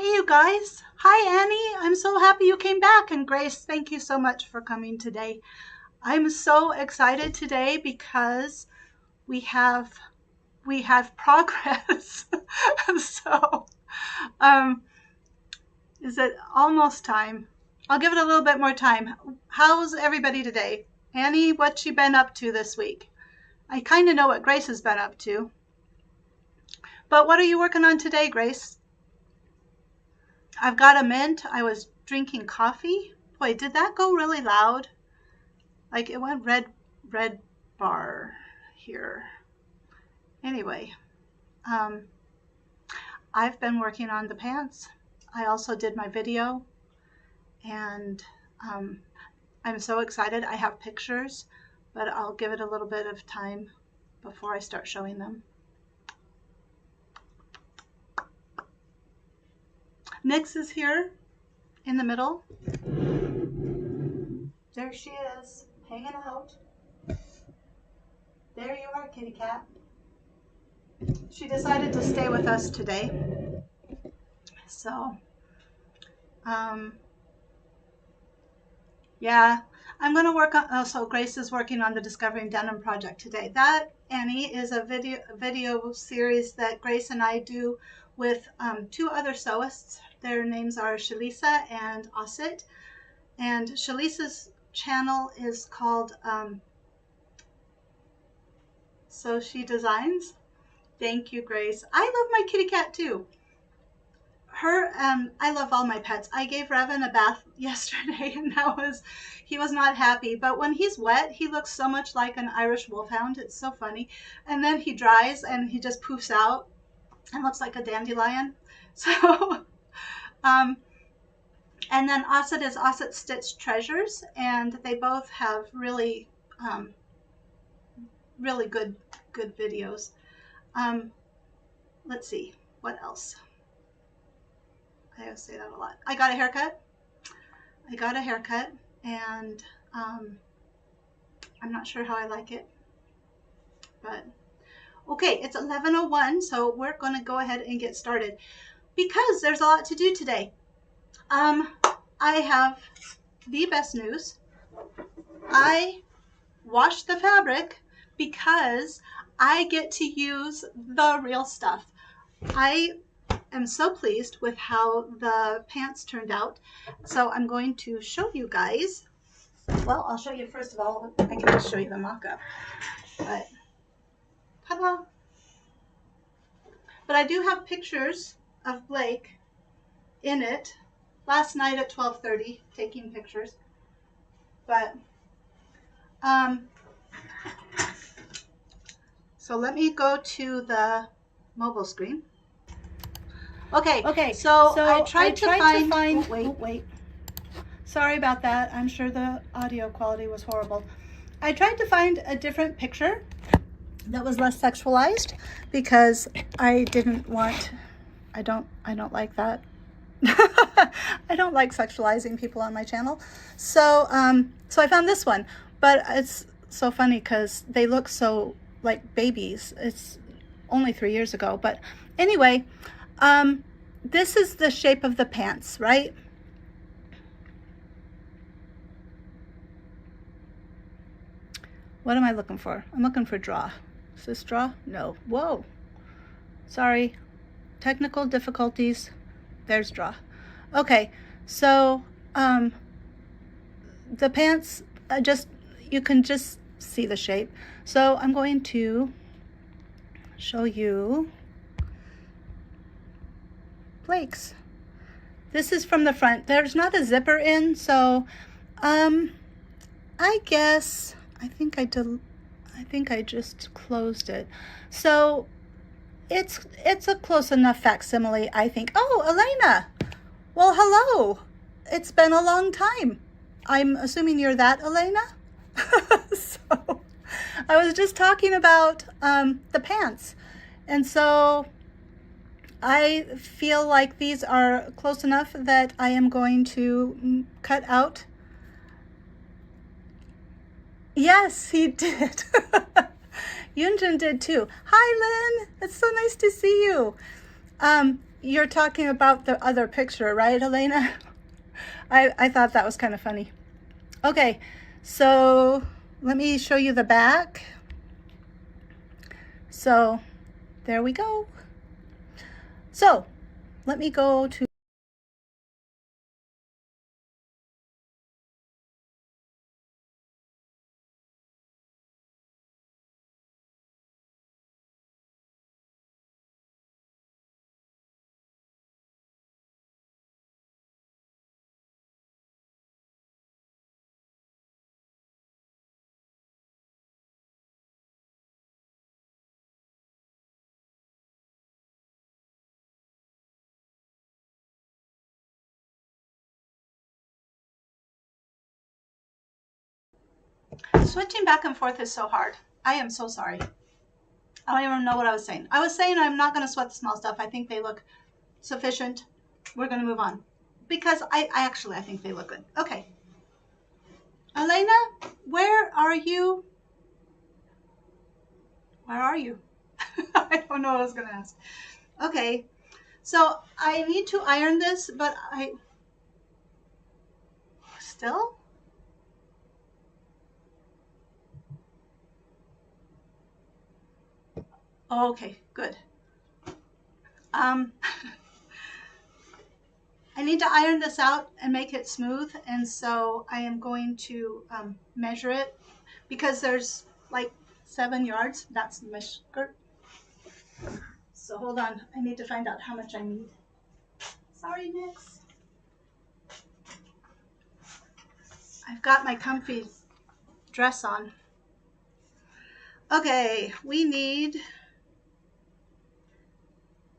Hey, you guys. Hi, Annie. I'm so happy you came back. And Grace, thank you so much for coming today. I'm so excited today because we have progress. so, um, is it almost time? I'll give it a little bit more time. How's everybody today? Annie, what's she been up to this week? I kind of know what Grace has been up to. But what are you working on today, Grace? I've got a mint. I was drinking coffee. Boy, did that go really loud? Like it went red bar here. Anyway, um, I've been working on the pants. I also did my video, and I'm so excited. I have pictures, but I'll give it a little bit of time before I start showing them. Nyx is here in the middle. There she is, hanging out. There you are, kitty cat. She decided to stay with us today. So, yeah, I'm going to work on, so Grace is working on the Discovering Denim project today. That, Annie, is a video series that Grace and I do with two other sewists. Their names are Shalisa and Osset. And Shalisa's channel is called So She Designs. Thank you, Grace. I love my kitty cat too. I love all my pets. I gave Revan a bath yesterday, and he was not happy. But when he's wet, he looks so much like an Irish wolfhound. It's so funny. And then he dries, and he just poofs out and looks like a dandelion. So, and then Osset is Osset Stitch Treasures, and they both have really, really good videos. Let's see, what else? I always say that a lot. I got a haircut, and I'm not sure how I like it, but okay, it's 11:01, so we're going to go ahead and get started because there's a lot to do today. I have the best news. I washed the fabric because I get to use the real stuff. I am so pleased with how the pants turned out. So I'm going to show you guys. Well, I'll show you first of all. I can just show you the mock-up. But, ta-da! But I do have pictures of Blake in it last night at 12:30 taking pictures. But, so let me go to the mobile screen. Okay, so I tried to find wait. Sorry about that. I'm sure the audio quality was horrible. I tried to find a different picture that was less sexualized because I didn't want, I don't like that. I don't like sexualizing people on my channel. So, so I found this one, but it's so funny because they look so like babies. It's only 3 years ago, but anyway, this is the shape of the pants, right? What am I looking for? I'm looking for draw. Is this draw? No. Whoa. Sorry. Technical difficulties. There's draw. Okay. So, the pants, you can just see the shape. So I'm going to show you Blake's. This is from the front. There's not a zipper in, so I guess I think I just closed it. So it's a close enough facsimile, I think. Oh, Elena. Well, hello. It's been a long time. I'm assuming you're that Elena? So I was just talking about the pants. And so I feel like these are close enough that I am going to cut out. Yes, he did. Hyunjin did too. Hi, Lynn. It's so nice to see you. You're talking about the other picture, right, Elena? I thought that was kind of funny. Okay, so let me show you the back. So there we go. So let me go to switching back and forth is so hard. I am so sorry. I don't even know what I was saying. I was saying I'm not going to sweat the small stuff. I think they look sufficient. We're going to move on because I think they look good. Okay. Elena, where are you? Where are you? I don't know what I was going to ask. Okay. So I need to iron this, but I still? Oh, okay, good. Um, I need to iron this out and make it smooth, and so I am going to measure it because there's like 7 yards. That's my skirt. So hold on, I need to find out how much I need. Sorry, Nix. I've got my comfy dress on. Okay, we need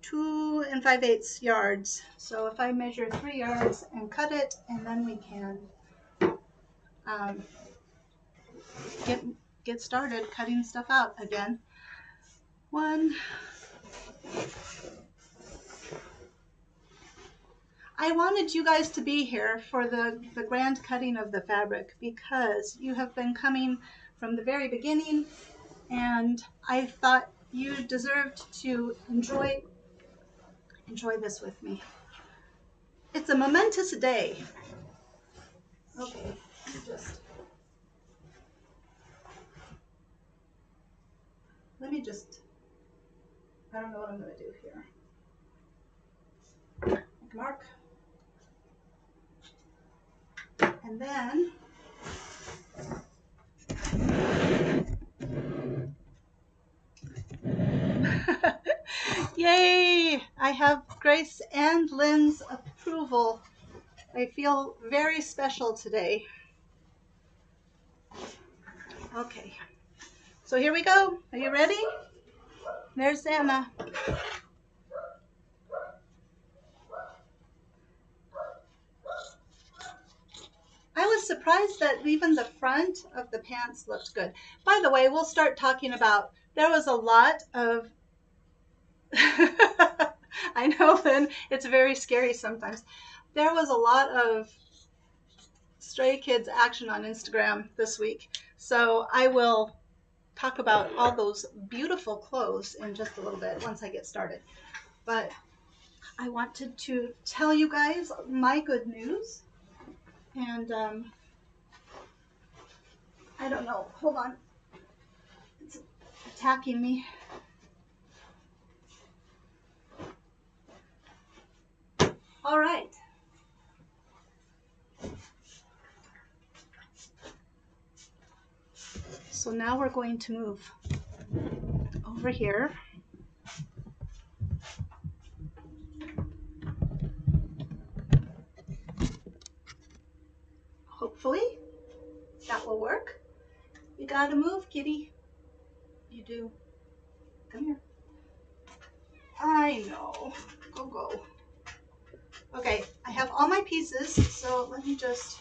2 5/8 yards. So if I measure 3 yards and cut it, and then we can um, get started cutting stuff out again. 1. I wanted you guys to be here for the grand cutting of the fabric because you have been coming from the very beginning, and I thought you deserved to enjoy this with me. It's a momentous day. Okay, let me just, I don't know what I'm going to do here. Mark. And then yay! I have Grace and Lynn's approval. I feel very special today. Okay, so here we go. Are you ready? There's Anna. I was surprised that even the front of the pants looked good. By the way, we'll start talking about, there was a lot of, I know, Lynn, it's very scary sometimes. There was a lot of stray kids action on Instagram this week. So I will talk about all those beautiful clothes in just a little bit once I get started. But I wanted to tell you guys my good news. And I don't know. Hold on. It's attacking me. All right. So now we're going to move over here. Hopefully that will work. You gotta move, kitty. You do. Come here. I know. Go. Okay, I have all my pieces, so let me just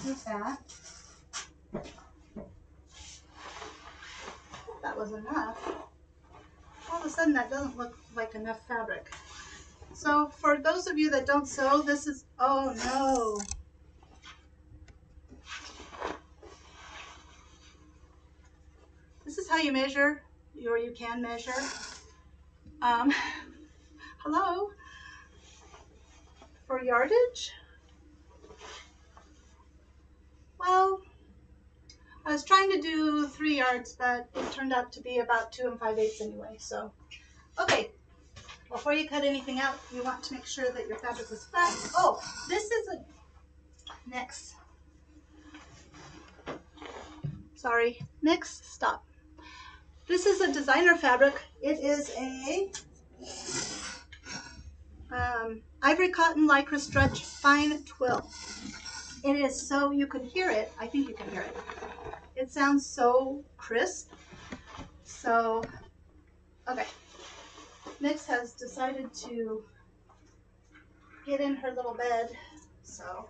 do that. That was enough. All of a sudden that doesn't look like enough fabric. So for those of you that don't sew, this is, oh no. This is how you measure or you can measure. Hello? For yardage? Well, I was trying to do 3 yards, but it turned out to be about 2 5/8 anyway, so. Okay, before you cut anything out, you want to make sure that your fabric is flat. Oh, this is a, next. Sorry, next, stop. This is a designer fabric. It is a ivory cotton lycra stretch fine twill. It is so, you can hear it. I think you can hear it. It sounds so crisp. So, okay. Nyx has decided to get in her little bed. So,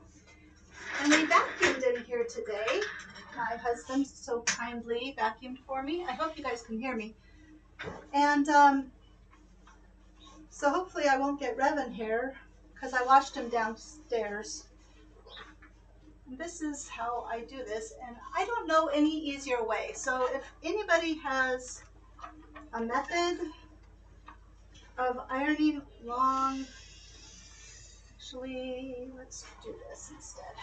and we vacuumed in here today. My husband so kindly vacuumed for me. I hope you guys can hear me. And so hopefully I won't get Revan here because I washed him downstairs. And this is how I do this, and I don't know any easier way. So if anybody has a method of ironing long, actually, let's do this instead.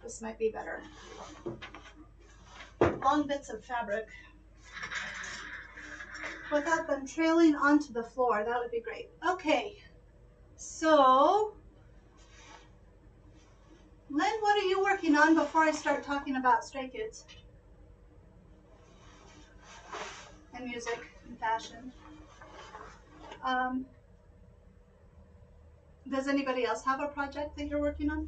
This might be better. Long bits of fabric without them trailing onto the floor. That would be great. Okay, so Lynn, what are you working on before I start talking about Stray Kids and music and fashion? Does anybody else have a project that you're working on?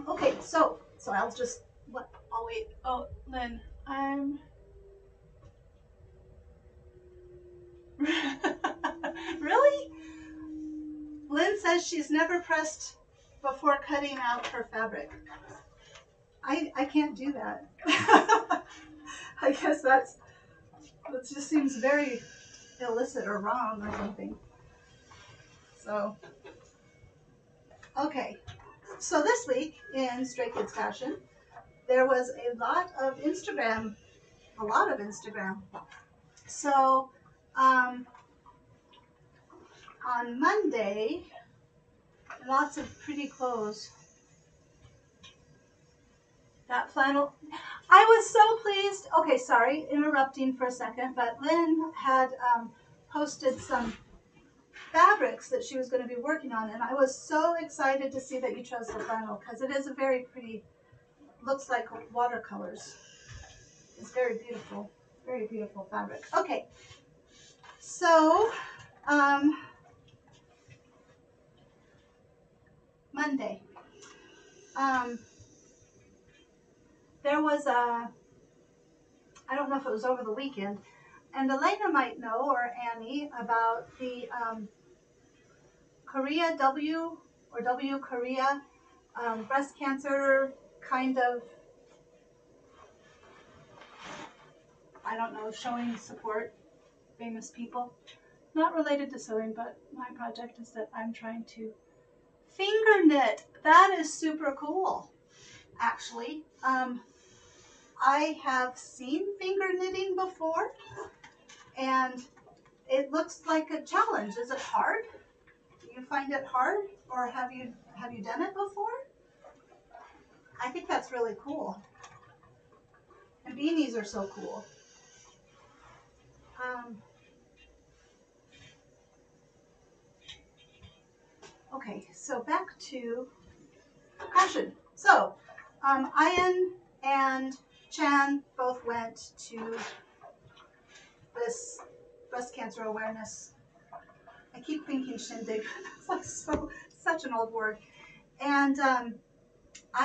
Okay, so I'll just, what, I'll wait. Oh, Lynn, I'm, really? Lynn says she's never pressed before cutting out her fabric. I can't do that. I guess that just seems very illicit or wrong or something. So, okay. So this week in Stray Kids Fashion, there was a lot of Instagram. So, on Monday, lots of pretty clothes. That flannel, I was so pleased. Okay, sorry, interrupting for a second, but Lynn had posted some fabrics that she was going to be working on, and I was so excited to see that you chose the flannel because it is a very pretty, looks like watercolors. It's very beautiful fabric. Okay, so Monday. There was a, I don't know if it was over the weekend, and Elena might know, or Annie, about the Korea W Korea breast cancer kind of, I don't know, showing support famous people. Not related to sewing, but my project is that I'm trying to finger knit. That is super cool, actually. I have seen finger knitting before, and it looks like a challenge. Is it hard? Do you find it hard, or have you done it before? I think that's really cool. And beanies are so cool. Okay, so back to fashion. So, Ian and Chan both went to this breast cancer awareness. I keep thinking shindig. That's like such an old word. And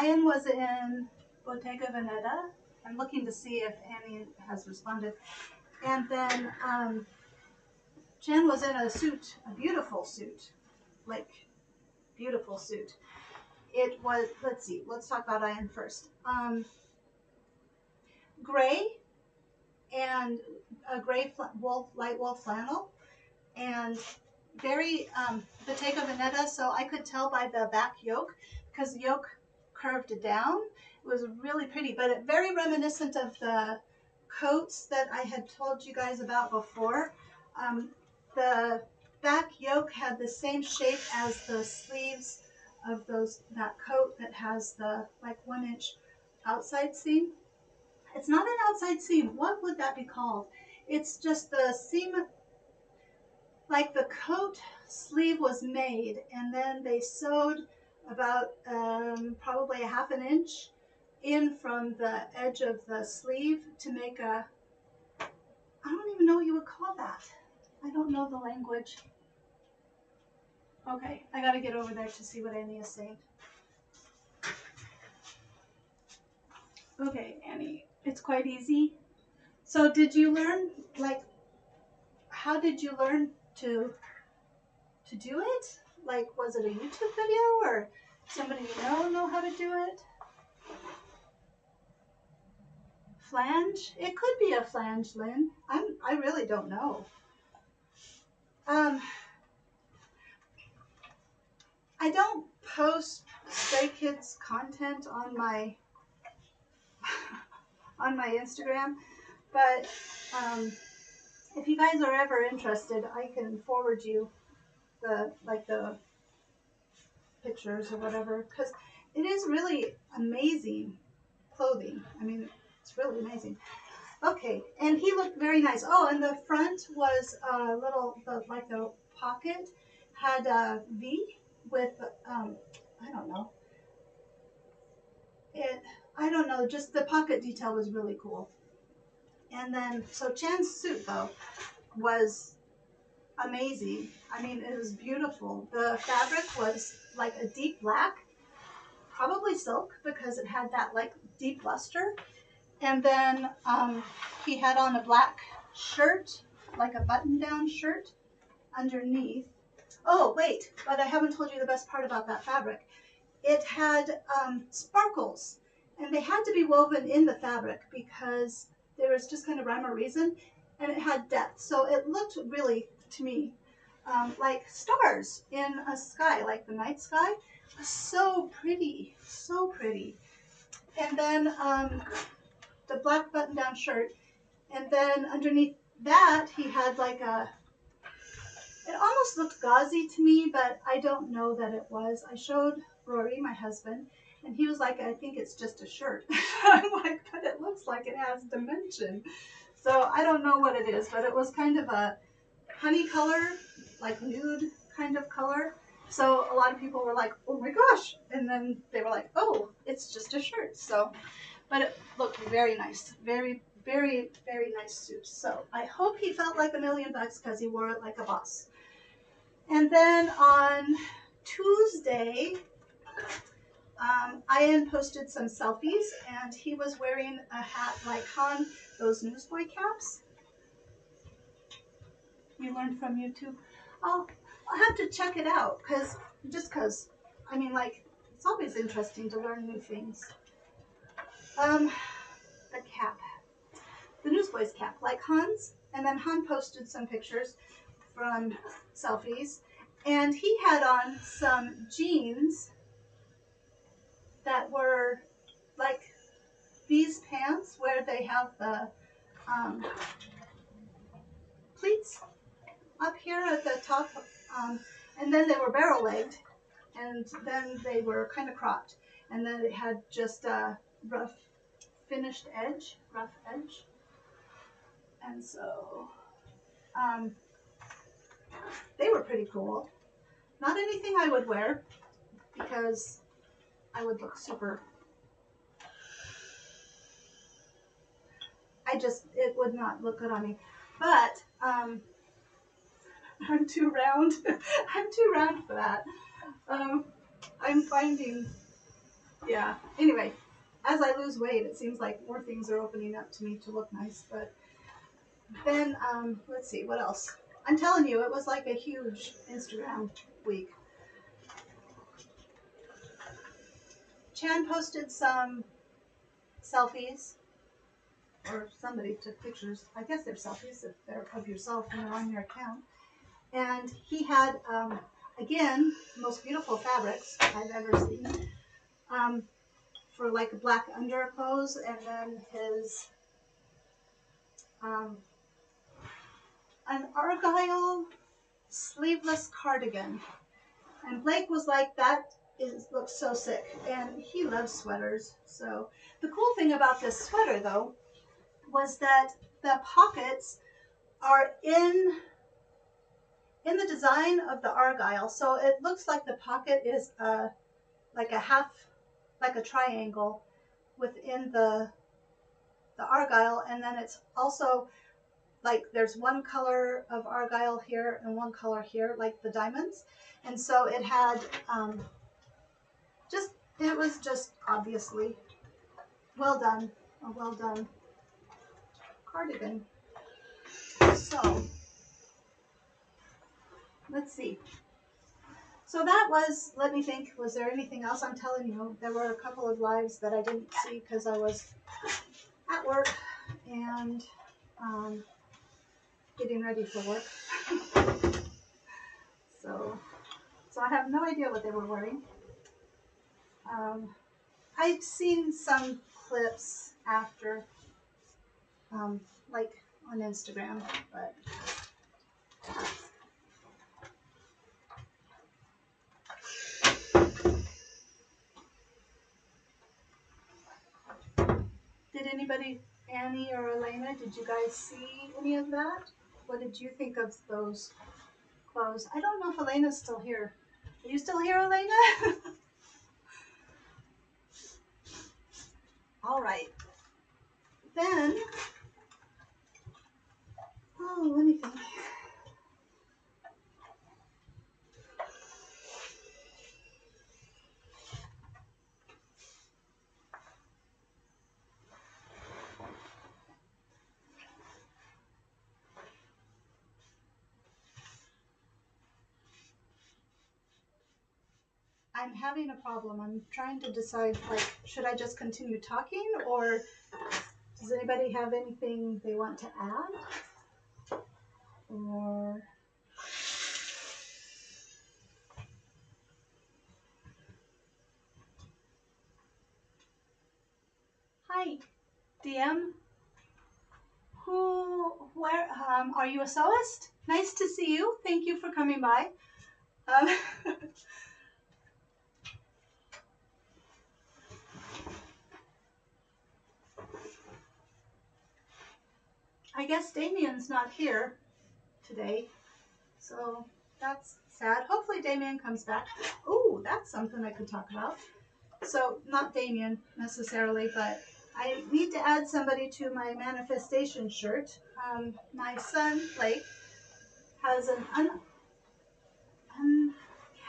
Ian was in Bottega Veneta. I'm looking to see if Annie has responded. And then Chan was in a suit, a beautiful suit, like beautiful suit. It was, let's see, let's talk about Ian first. Gray and a gray light wool flannel, and very Bottega Veneta, so I could tell by the back yoke, because the yoke curved down. It was really pretty, but it very reminiscent of the coats that I had told you guys about before. The back yoke had the same shape as the sleeves of that coat that has the like 1-inch outside seam. It's not an outside seam. What would that be called? It's just the seam, like the coat sleeve was made and then they sewed about probably a 1/2 inch in from the edge of the sleeve to make a, I don't even know what you would call that. I don't know the language. Okay, I gotta get over there to see what Annie is saying. Okay, Annie, it's quite easy. So did you learn, like, how did you learn to do it? Like, was it a YouTube video or somebody you know how to do it? Flange? It could be a flange, Lynn. I really don't know. I don't post Stray Kids content on my Instagram, but if you guys are ever interested, I can forward you the pictures or whatever, because it is really amazing clothing. I mean, it's really amazing. Okay, and he looked very nice. Oh, and the front was a little, the pocket had a V with, I don't know. I don't know, just the pocket detail was really cool. And then, so Chan's suit, though, was amazing. I mean, it was beautiful. The fabric was like a deep black, probably silk, because it had that like deep luster. And then he had on a black shirt, like a button-down shirt underneath. Oh, wait, but I haven't told you the best part about that fabric. It had sparkles, and they had to be woven in the fabric because there was just kind of rhyme or reason, and it had depth. So it looked really, to me, like stars in a sky, like the night sky. It was so pretty, so pretty. And then the black button-down shirt, and then underneath that he had like it almost looked gauzy to me, but I don't know that it was. I showed Rory, my husband, and he was like, I think it's just a shirt. I'm like, but it looks like it has dimension. So I don't know what it is, but it was kind of a honey color, like nude kind of color. So a lot of people were like, oh my gosh. And then they were like, oh, it's just a shirt. So, but it looked very nice. Very, very, very nice suit. So I hope he felt like $1 million because he wore it like a boss. And then on Tuesday, Ian posted some selfies, and he was wearing a hat like Han, those newsboy caps. You learned from YouTube. I'll have to check it out, because I mean, like, it's always interesting to learn new things. The cap, the newsboy's cap, like Han's, and then Han posted some pictures from selfies, and he had on some jeans that were like these pants where they have the pleats up here at the top, and then they were barrel-legged, and then they were kind of cropped, and then it had just a rough edge, and so they were pretty cool. Not anything I would wear because I would look super, it would not look good on me, but I'm too round. I'm too round for that. I'm finding, yeah. Anyway, as I lose weight, it seems like more things are opening up to me to look nice. But then, let's see, what else? I'm telling you, it was like a huge Instagram week. Chan posted some selfies, or somebody took pictures. I guess they're selfies if they're of yourself and they're on your account. And he had, again, the most beautiful fabrics I've ever seen. for like black underclothes, and then his an argyle sleeveless cardigan. And Blake was like, that looks so sick, and he loves sweaters. So the cool thing about this sweater though was that the pockets are in the design of the argyle, so it looks like the pocket is like a half, like a triangle within the argyle, and then it's also like there's one color of argyle here and one color here, like the diamonds. And so it had it was just obviously well done, a well done cardigan. So let's see. So that was, let me think, was there anything else? I'm telling you, there were a couple of lives that I didn't see because I was at work and getting ready for work. So I have no idea what they were wearing. I've seen some clips after, like on Instagram, but did anybody, Annie or Elena, did you guys see any of that? What did you think of those clothes? I don't know if Elena's still here. Are you still here, Elena? All right. Then, oh, let me think. I'm having a problem. I'm trying to decide, like, should I just continue talking, or does anybody have anything they want to add? Or hi, DM. Where, are you a sewist? Nice to see you. Thank you for coming by. I guess Damien's not here today, so that's sad. Hopefully Damien comes back. Oh, that's something I could talk about. So not Damien necessarily, but I need to add somebody to my manifestation shirt. My son, Blake, has an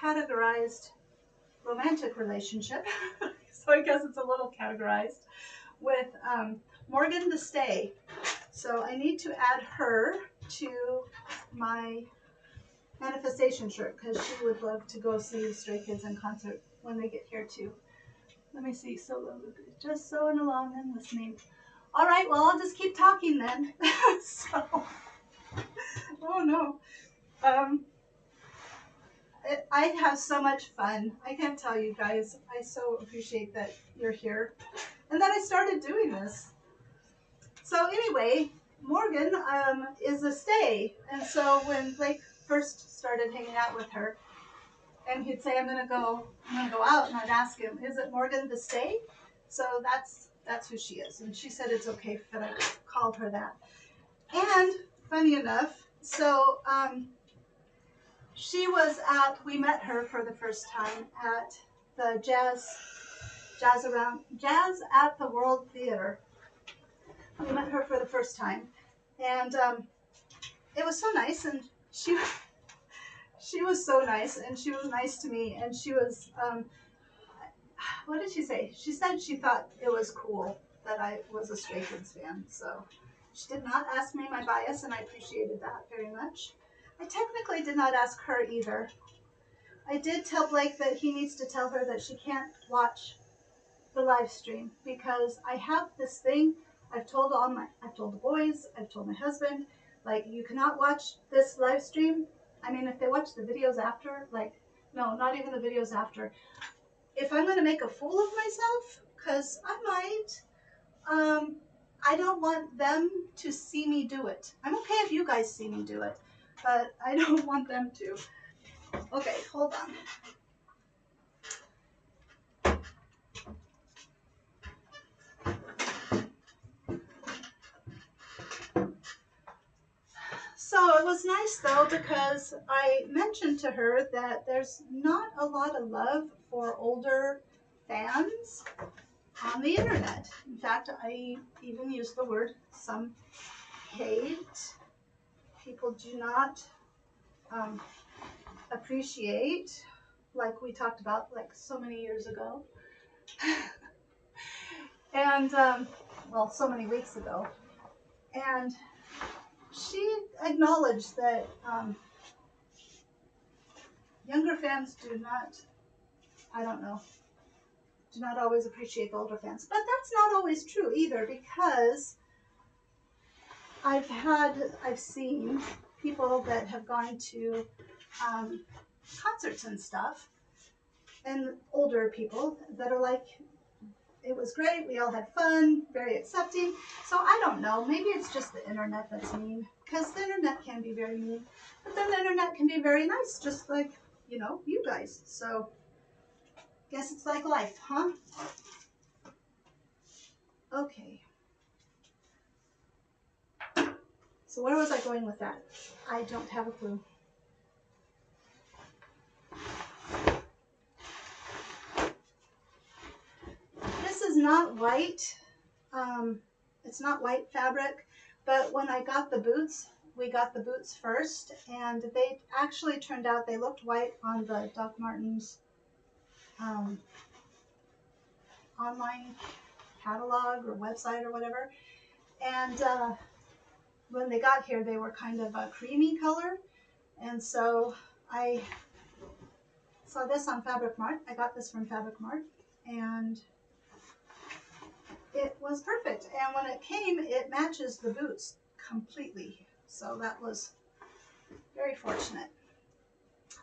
uncategorized romantic relationship, so I guess it's a little categorized, with Morgan the Stay. So I need to add her to my manifestation shirt because she would love to go see the Stray Kids in concert when they get here too. Let me see. So just sewing along and listening. All right. Well, I'll just keep talking then. So, oh no. I have so much fun. I can't tell you guys. I so appreciate that you're here and that I started doing this. So anyway, Morgan is a stay. And so when Blake first started hanging out with her, and he'd say, I'm gonna go out, and I'd ask him, is it Morgan the Stay? So that's who she is. And she said it's okay that I called her that. And funny enough, so we met her for the first time at the Jazz at the World Theater. We met her for the first time, and it was so nice, and she was so nice, and she was nice to me, and she was, what did she say? She said she thought it was cool that I was a Stray Kids fan, so she did not ask me my bias, and I appreciated that very much. I technically did not ask her either. I did tell Blake that he needs to tell her that she can't watch the live stream because I have this thing. I've told the boys, I've told my husband, like, you cannot watch this live stream. I mean, if they watch the videos after, like, no, not even the videos after. If I'm going to make a fool of myself, because I might. I don't want them to see me do it. I'm okay if you guys see me do it, but I don't want them to. Okay, hold on. So it was nice though, because I mentioned to her that there's not a lot of love for older fans on the internet. In fact, I even used the word some hate. People do not appreciate, like we talked about like so many years ago. And, well, so many weeks ago. And she acknowledged that younger fans do not, I don't know, do not always appreciate the older fans. But that's not always true either, because I've seen people that have gone to concerts and stuff, and older people that are like, it was great, we all had fun, very accepting. So I don't know, maybe it's just the internet that's mean, because the internet can be very mean, but then the internet can be very nice, just like, you know, you guys. So guess it's like life, huh? Okay. So where was I going with that? I don't have a clue. This is not white. It's not white fabric, but when I got the boots, we got the boots first, and they actually turned out, they looked white on the Doc Martens online catalog or website or whatever. And when they got here, they were kind of a creamy color. And so I saw this on Fabric Mart. I got this from Fabric Mart, and it was perfect. And when it came, it matches the boots completely. So that was very fortunate.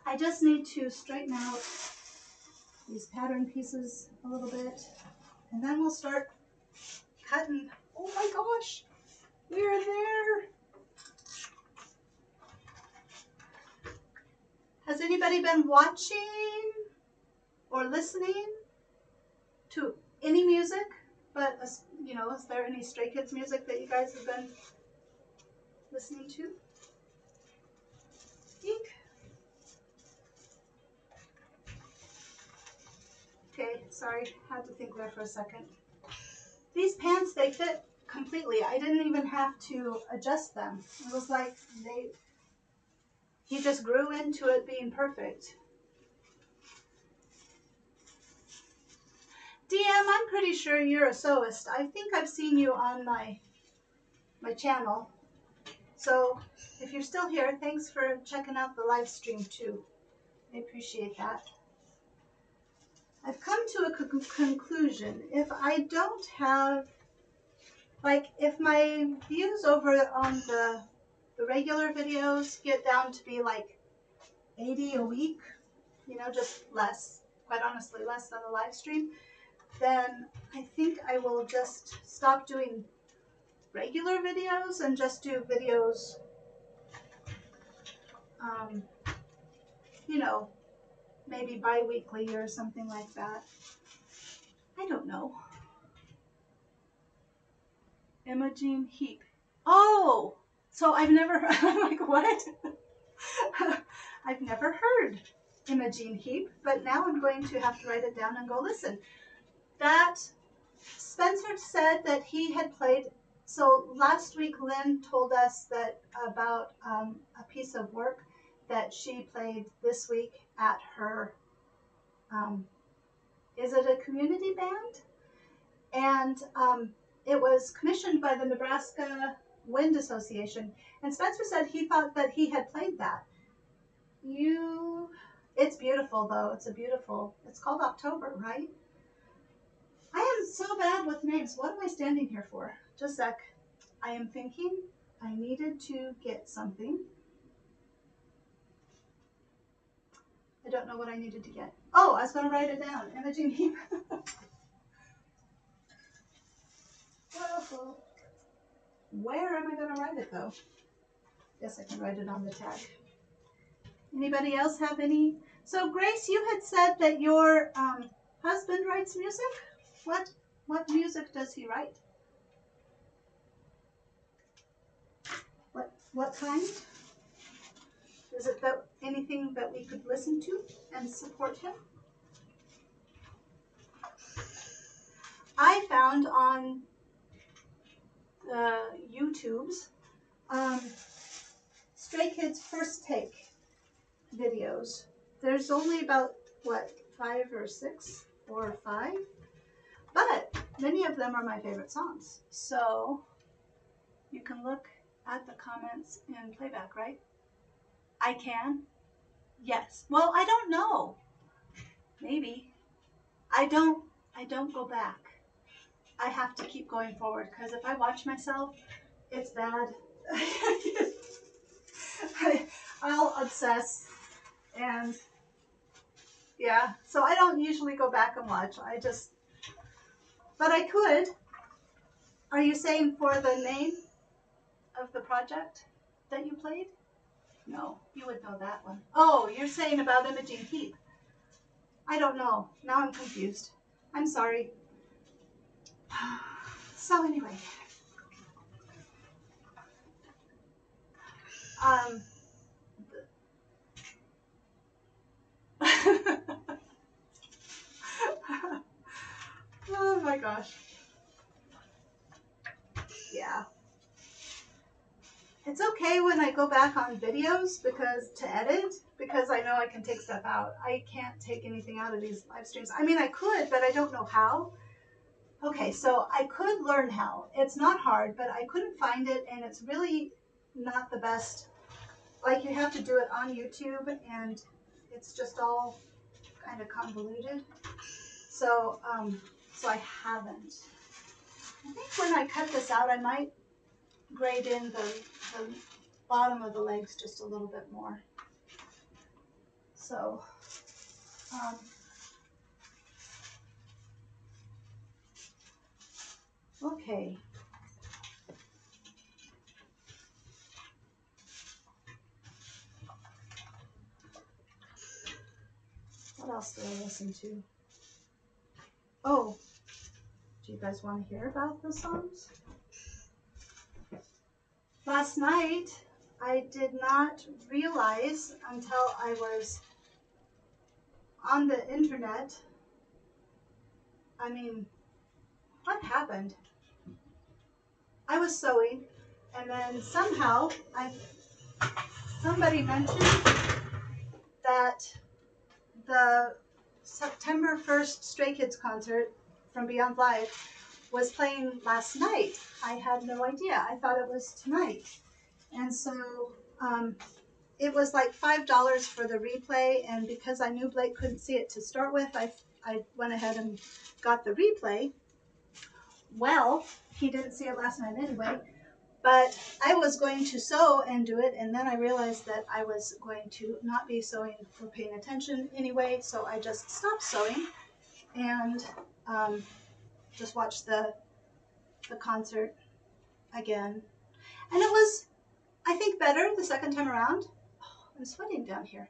I just need to straighten out these pattern pieces a little bit, and then we'll start cutting. Oh my gosh, we're there. Has anybody been watching or listening to any music? But, you know, is there any Stray Kids music that you guys have been listening to? Eek. Okay, sorry, had to think there for a second. These pants, they fit completely. I didn't even have to adjust them. It was like he just grew into it being perfect. DM, I'm pretty sure you're a sewist. I think I've seen you on my channel. So if you're still here, thanks for checking out the live stream too. I appreciate that. I've come to a conclusion. If I don't have, like, if my views over on the regular videos get down to be like 80 a week, you know, just less, quite honestly, less than the live stream, then I think I will just stop doing regular videos and just do videos, you know, maybe bi-weekly or something like that. I don't know. Imogene Heap. Oh, so I've never, I'm like, what? I've never heard Imogene Heap, but now I'm going to have to write it down and go listen. That Spencer said that he had played, so last week Lynn told us that about a piece of work that she played this week at her, is it a community band? And it was commissioned by the Nebraska Wind Association. And Spencer said he thought that he had played that. It's beautiful though. It's called October, right? I am so bad with names. What am I standing here for? Just a sec. I am thinking I needed to get something. I don't know what I needed to get. Oh, I was going to write it down. Imogene Heap. Whoa. Where am I going to write it though? Guess I can write it on the tag. Anybody else have any? So Grace, you had said that your husband writes music. What music does he write? What kind? Is it that anything that we could listen to and support him? I found on the YouTube's Stray Kids First Take videos. There's only about, what, 5 or 6 or 5? But many of them are my favorite songs. So you can look at the comments in playback, right? I can? Yes. Well, I don't know. Maybe. I don't go back. I have to keep going forward because if I watch myself, it's bad. I'll obsess and yeah, so I don't usually go back and watch. But I could. Are you saying for the name of the project that you played? No, you would know that one. Oh, you're saying about Imogene Heap. I don't know. Now I'm confused. I'm sorry. So anyway. Oh my gosh. Yeah. It's okay when I go back on videos to edit because I know I can take stuff out. I can't take anything out of these live streams. I mean, I could, but I don't know how. Okay, so I could learn how. It's not hard, but I couldn't find it, and it's really not the best. Like, you have to do it on YouTube, and it's just all kind of convoluted. So, so I haven't. I think when I cut this out, I might grade in the bottom of the legs just a little bit more. So, okay. What else did I listen to? Oh, do you guys want to hear about the songs? Last night, I did not realize until I was on the internet. I mean, what happened? I was sewing, and then somehow somebody mentioned that the September 1st Stray Kids concert from Beyond Live was playing last night. I had no idea. I thought it was tonight. And so it was like $5 for the replay, and because I knew Blake couldn't see it to start with, I went ahead and got the replay. Well, he didn't see it last night anyway, but I was going to sew and do it, and then I realized that I was going to not be sewing or paying attention anyway, so I just stopped sewing and just watched the concert again. And it was, I think, better the second time around. Oh, I'm sweating down here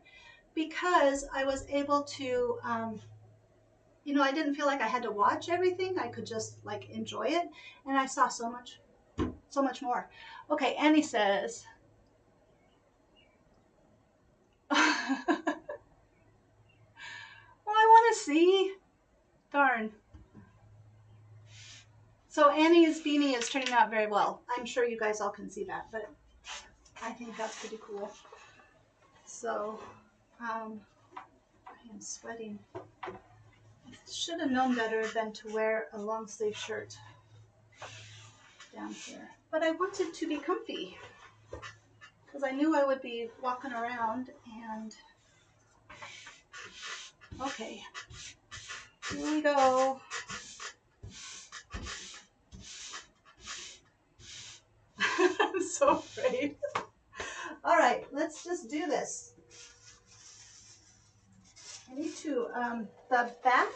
because I was able to, you know, I didn't feel like I had to watch everything. I could just like enjoy it, and I saw so much more. Okay, Annie says, well, I want to see. Darn. So Annie's beanie is turning out very well. I'm sure you guys all can see that, but I think that's pretty cool. So, I am sweating. I should have known better than to wear a long sleeve shirt down here. But I wanted to be comfy because I knew I would be walking around and okay, here we go. I'm so afraid. All right, let's just do this. I need to, the back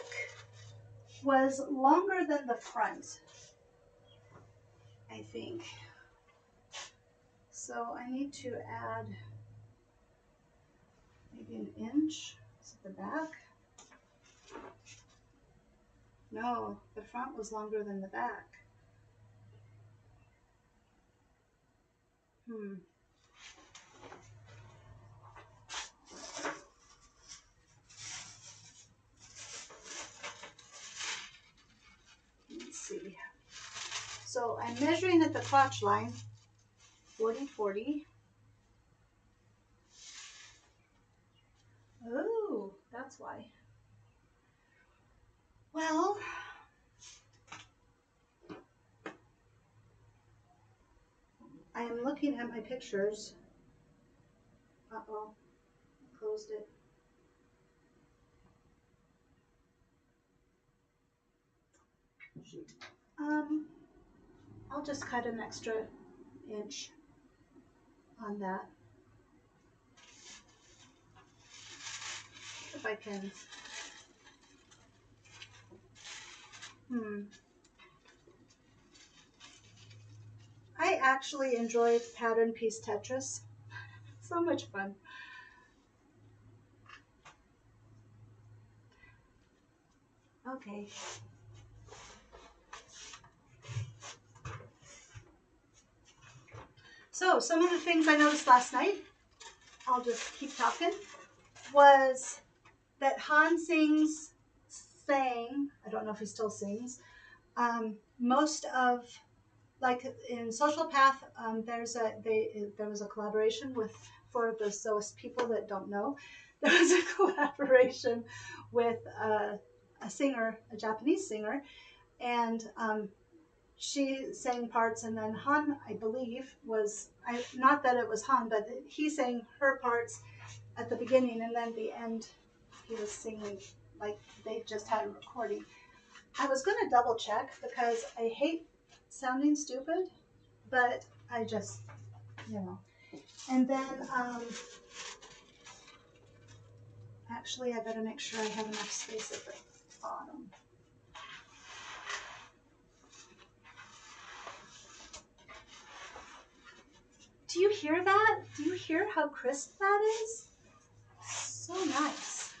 was longer than the front. I think. So I need to add maybe an inch. Is it the back? No, the front was longer than the back. Let's see. So I'm measuring at the crotch line, 40-40. Oh, that's why. Well, I am looking at my pictures. Uh-oh, closed it. Shoot. I'll just cut an extra inch on that. If I can. I actually enjoy pattern piece Tetris. So much fun. Okay. So some of the things I noticed last night, I'll just keep talking, was that Han sang, I don't know if he still sings, most of, like in Social Path, there was a collaboration with, for those people that don't know, there was a collaboration with a singer, a Japanese singer, and she sang parts, and then Han, I believe, not that it was Han, but he sang her parts at the beginning, and then the end he was singing, like they just had a recording. I was going to double check because I hate sounding stupid, but I just, And then, actually, I better make sure I have enough space at the bottom. Do you hear that? Do you hear how crisp that is? So nice.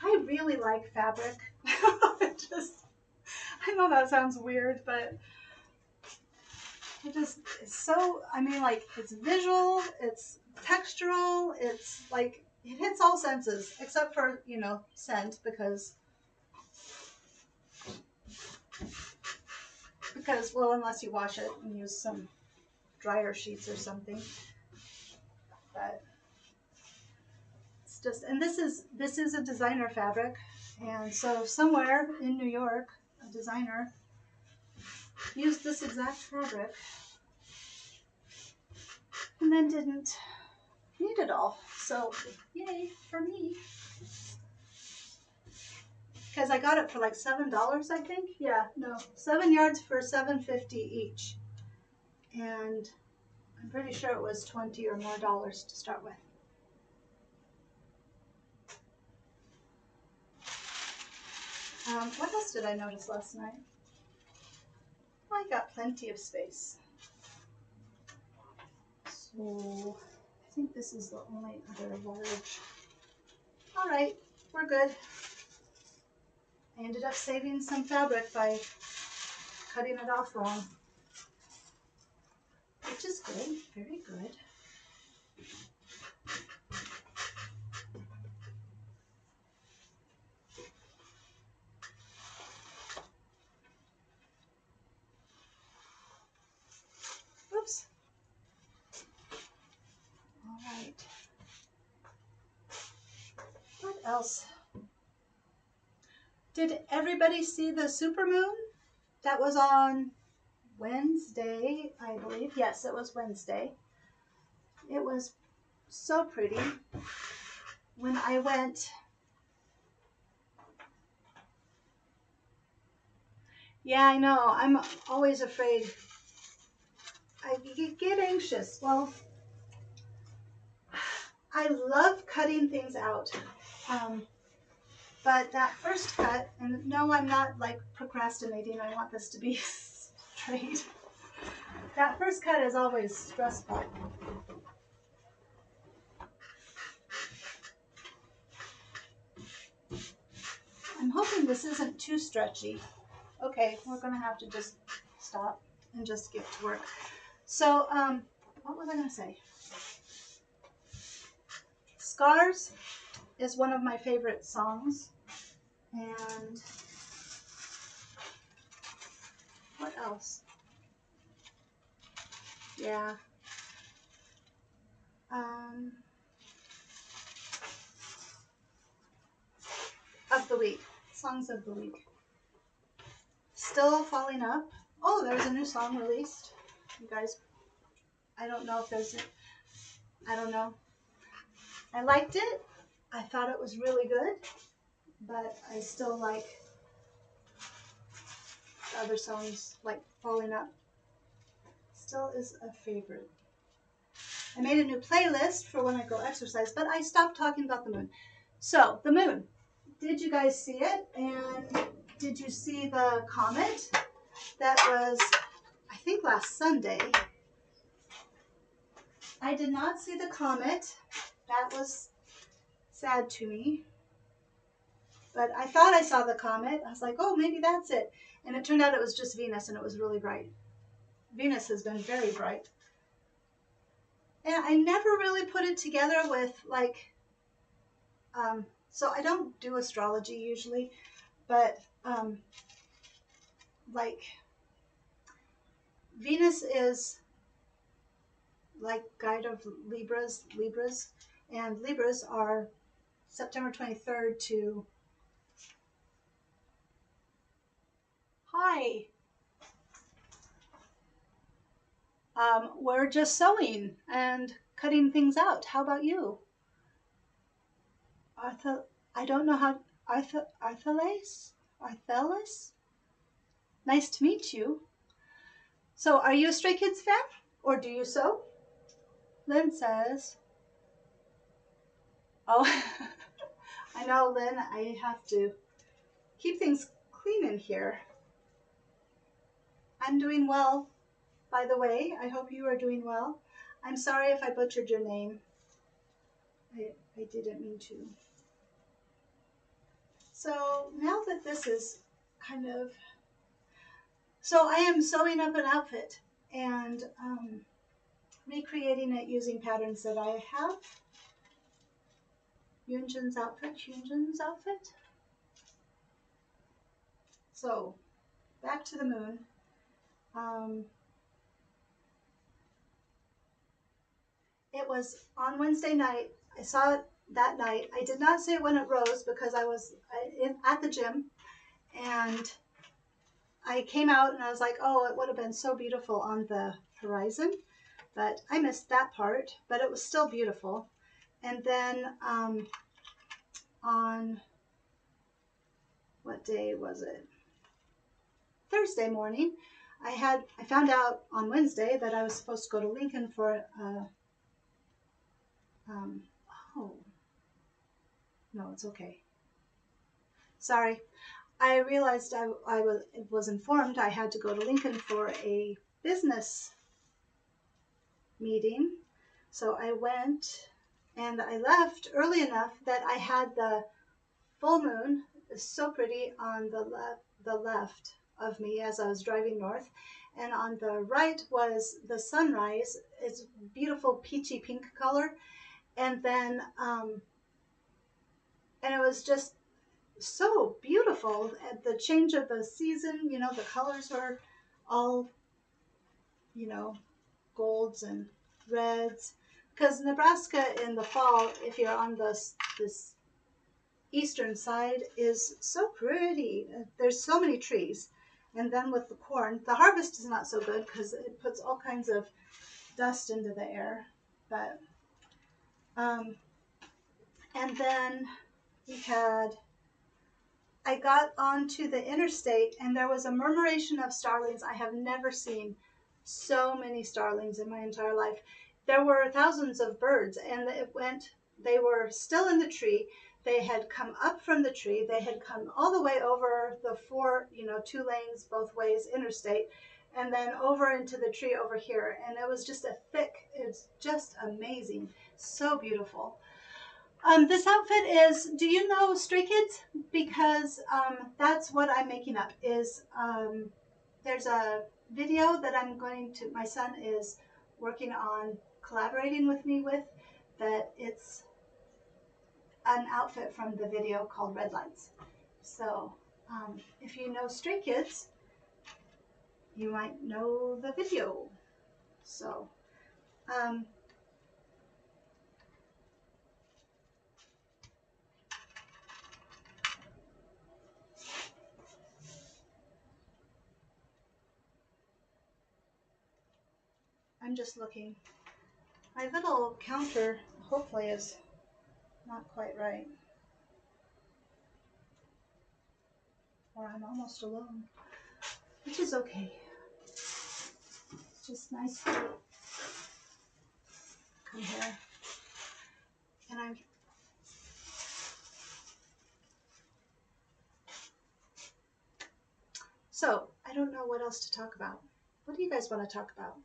I really like fabric. I know that sounds weird, but it's so, like, it's visual, it's textural, it's like, it hits all senses, except for, scent, because, well, unless you wash it and use some dryer sheets or something. But it's just, and this is a designer fabric, and so somewhere in New York, a designer used this exact fabric and then didn't need it all. So yay for me. Because I got it for like $7, I think. Yeah, no, 7 yards for $7.50 each. And I'm pretty sure it was $20 or more to start with. What else did I notice last night? Well, I got plenty of space. So I think this is the only other large. All right, we're good. I ended up saving some fabric by cutting it off wrong, which is good, very good. Oops. All right. What else? Did everybody see the supermoon? That was on Wednesday, I believe. Yes, it was Wednesday. It was so pretty. When I went, yeah, I know. I'm always afraid. I get anxious. Well, I love cutting things out. But that first cut, and no, I'm not like procrastinating. I want this to be straight. That first cut is always stressful. I'm hoping this isn't too stretchy. Okay, we're gonna have to just stop and just get to work. So, what was I gonna say? Scars is one of my favorite songs. And what else? Yeah. Of the week. Songs of the week. Still Falling Up. Oh, there was a new song released. You guys, I don't know if there's it. I don't know. I liked it. I thought it was really good. But I still like other songs, like Falling Up. Still is a favorite. I made a new playlist for when I go exercise, but I stopped talking about the moon. So, the moon. Did you guys see it? And did you see the comet? That was, I think, last Sunday. I did not see the comet. That was sad to me. But I thought I saw the comet. I was like, oh, maybe that's it. And it turned out it was just Venus, and it was really bright. Venus has been very bright. And I never really put it together with, like, so I don't do astrology usually, but, like, Venus is, like, guide of Libras, and Libras are September 23rd to, hi, we're just sewing and cutting things out. How about you? I don't know how, Arthelis? Nice to meet you. So are you a Stray Kids fan? Or do you sew? Lynn says, oh, I know, Lynn, I have to keep things clean in here. I'm doing well, by the way. I hope you are doing well. I'm sorry if I butchered your name. I didn't mean to. So now that this is kind of, so I am sewing up an outfit and recreating it using patterns that I have. Hyunjin's outfit. So back to the moon. It was on Wednesday night. I saw it that night. I did not see it when it rose because I was at the gym, and I came out and I was like, oh, it would have been so beautiful on the horizon, but I missed that part, but it was still beautiful. And then on, what day was it? Thursday morning, I found out on Wednesday that I was supposed to go to Lincoln for oh, no, it's okay. Sorry. I realized I was informed I had to go to Lincoln for a business meeting. So I went and I left early enough that I had the full moon, so pretty, on the left of me as I was driving north. And on the right was the sunrise. It's beautiful peachy pink color. And then, and it was just so beautiful. At the change of the season, you know, the colors were all, you know, golds and reds. Because Nebraska in the fall, if you're on this eastern side, is so pretty. There's so many trees. And then with the corn, the harvest is not so good because it puts all kinds of dust into the air. But, and then we had, I got onto the interstate and there was a murmuration of starlings. I have never seen so many starlings in my entire life. There were thousands of birds, and they were still in the tree. They had come up from the tree. They had come all the way over the 2 lanes both ways interstate. and then over into the tree over here. And it was just a thick, it's just amazing. So beautiful. This outfit is, do you know Stray Kids? Because that's what I'm making up is, there's a video that my son is working on collaborating with me with, that it's an outfit from the video called Red Lights. So if you know Stray Kids, you might know the video. So I'm just looking. My little counter hopefully is not quite right. Or I'm almost alone, which is okay. It's just nice to come here. And so I don't know what else to talk about. What do you guys want to talk about?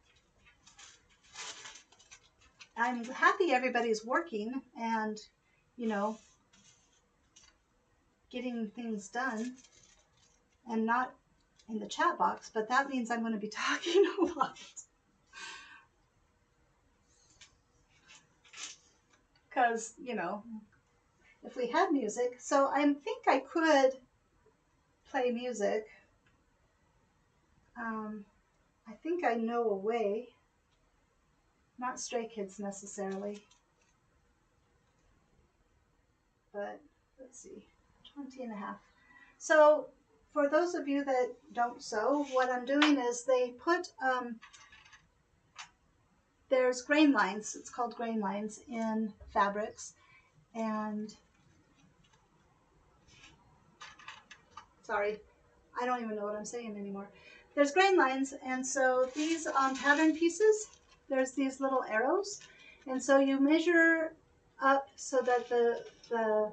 I'm happy everybody's working and, you know, getting things done and not in the chat box, but that means I'm going to be talking a lot. Because, you know, if we had music, so I think I could play music. I think I know a way, not Stray Kids necessarily, but let's see, 20 and a half. So for those of you that don't sew, what I'm doing is they put, there's grain lines, it's called grain lines in fabrics, and sorry, I don't even know what I'm saying anymore. There's grain lines, and so these pattern pieces, there's these little arrows, and so you measure up so that the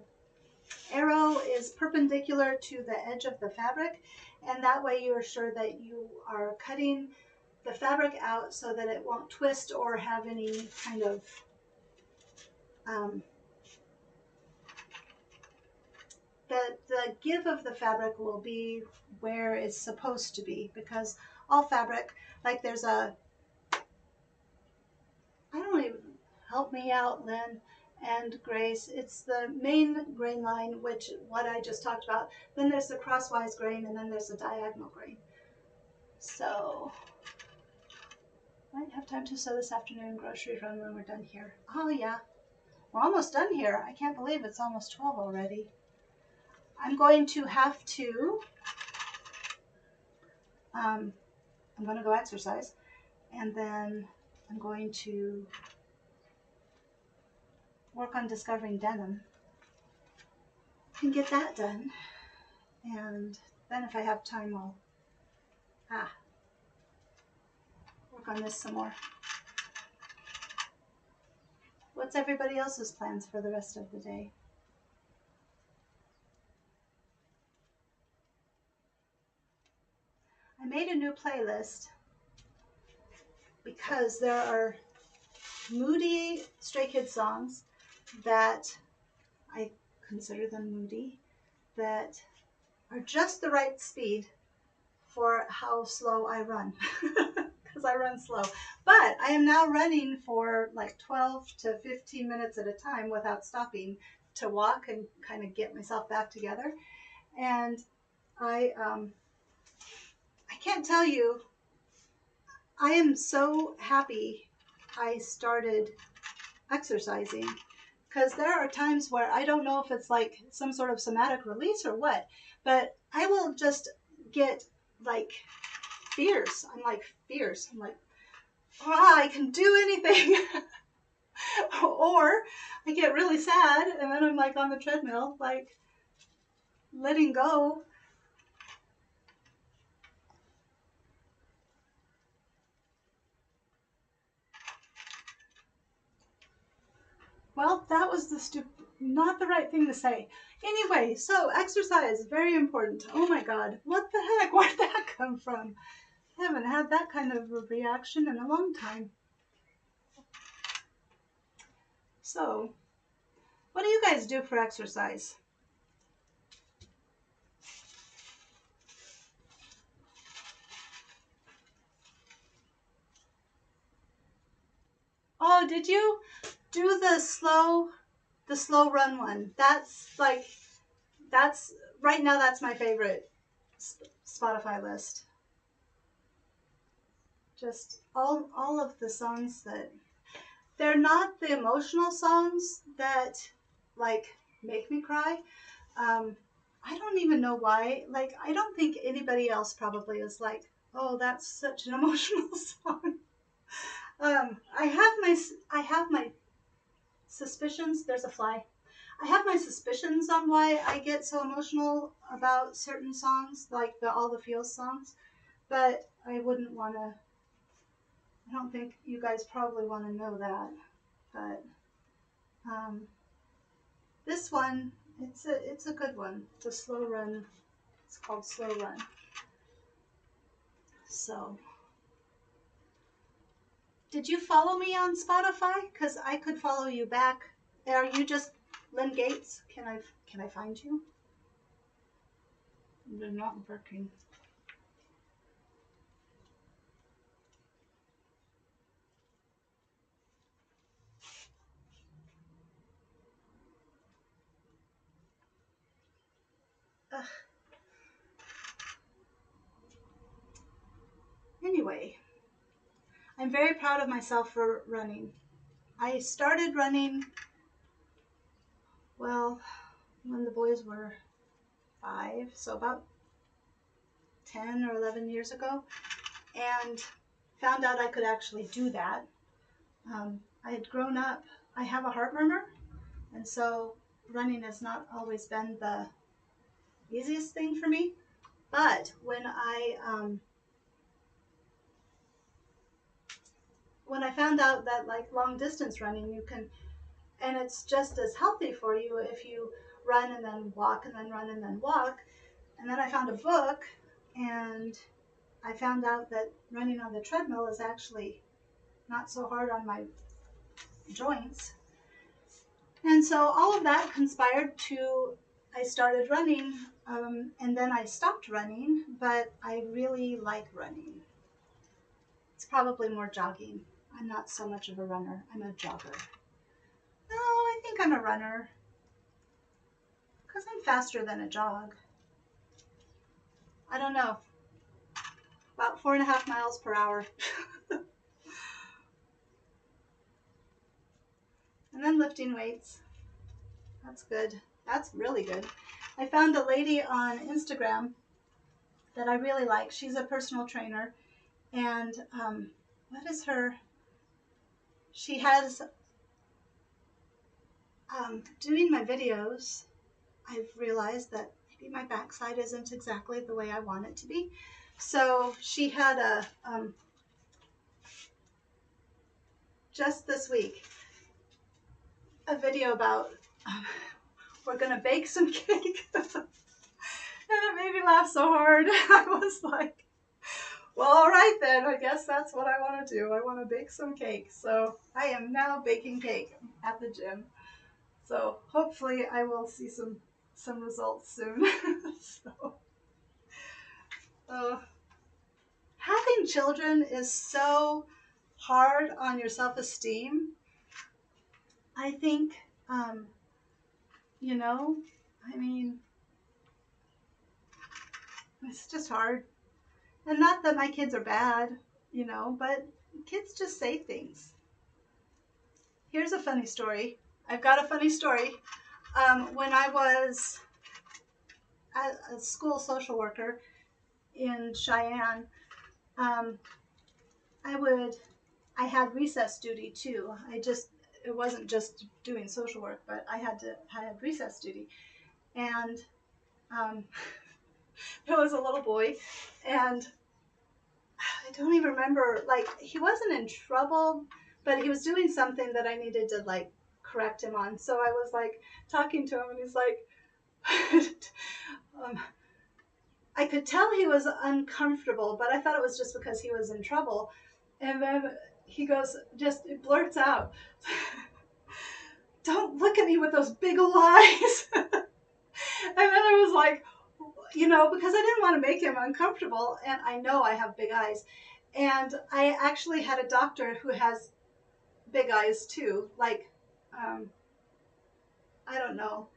arrow is perpendicular to the edge of the fabric, and that way you're sure that you are cutting the fabric out so that it won't twist or have any kind of the give of the fabric will be where it's supposed to be, because all fabric, like there's a, I don't even, help me out, Lynn and Grace, it's the main grain line, which what I just talked about, then there's the crosswise grain, and then there's the diagonal grain. So might have time to sew this afternoon, grocery run when we're done here. Oh yeah, we're almost done here. I can't believe it's almost 12 already. I'm going to have to, I'm going to go exercise, and then I'm going to work on discovering denim and get that done. And then if I have time, I'll work on this some more. What's everybody else's plans for the rest of the day? I made a new playlist because there are moody Stray Kids songs that I consider them moody, that are just the right speed for how slow I run, because I run slow. But I am now running for like 12 to 15 minutes at a time without stopping to walk and kind of get myself back together. And I can't tell you, I am so happy I started exercising, because there are times where I don't know if it's like some sort of somatic release or what, but I will just get like fierce. I'm like, I can do anything. Or I get really sad, and then I'm like on the treadmill, like letting go. Well, that was not the right thing to say. Anyway, so exercise, very important. Oh my God, what the heck? Where'd that come from? I haven't had that kind of a reaction in a long time. So, what do you guys do for exercise? Oh, did you do the slow run one? That's right now that's my favorite Spotify list. Just all of the songs that they're not the emotional songs that like make me cry. Um, I don't even know why. Like I don't think anybody else probably is like, oh, that's such an emotional song. I have my suspicions. There's a fly. I have my suspicions on why I get so emotional about certain songs, like all the feels songs. But I wouldn't want to. I don't think you guys probably want to know that. But um, this one, it's a good one. The slow run. It's called Slow Run. So, did you follow me on Spotify? Because I could follow you back. Are you just Lynn Gates? Can I find you? They're not working. Ugh. Anyway, I'm very proud of myself for running. I started running, well, when the boys were 5, so about 10 or 11 years ago, and found out I could actually do that. I had grown up, I have a heart murmur, and so running has not always been the easiest thing for me. But when I found out that like long distance running, you can, and it's just as healthy for you if you run and then walk and then run and then walk. And then I found a book, and I found out that running on the treadmill is actually not so hard on my joints. And so all of that conspired to, I started running, and then I stopped running, but I really like running. It's probably more jogging. I'm not so much of a runner. I'm a jogger. No, I think I'm a runner because I'm faster than a jog. I don't know, about 4.5 miles per hour. And then lifting weights. That's good. That's really good. I found a lady on Instagram that I really like. She's a personal trainer. And what is her? She has, doing my videos, I've realized that maybe my backside isn't exactly the way I want it to be. So she had just this week, a video about we're going to bake some cake. And it made me laugh so hard. I was like, well, all right then. I guess that's what I want to do. I want to bake some cake. So I am now baking cake at the gym. So hopefully I will see some results soon. So, having children is so hard on your self-esteem. I think, you know, I mean, it's just hard. And not that my kids are bad, but kids just say things. Here's a funny story. I've got a funny story. When I was a school social worker in Cheyenne, um, I had recess duty too. It wasn't just doing social work, but I had recess duty. And there was a little boy, and I don't even remember, like, he wasn't in trouble, but he was doing something that I needed to, like, correct him on. So I was, like, talking to him, and he's like, um, I could tell he was uncomfortable, but I thought it was just because he was in trouble. And then he goes, just blurts out, "Don't look at me with those big ol' eyes." And then I was like, because I didn't want to make him uncomfortable, and I know I have big eyes. And I actually had a doctor who has big eyes too, like, um, I don't know,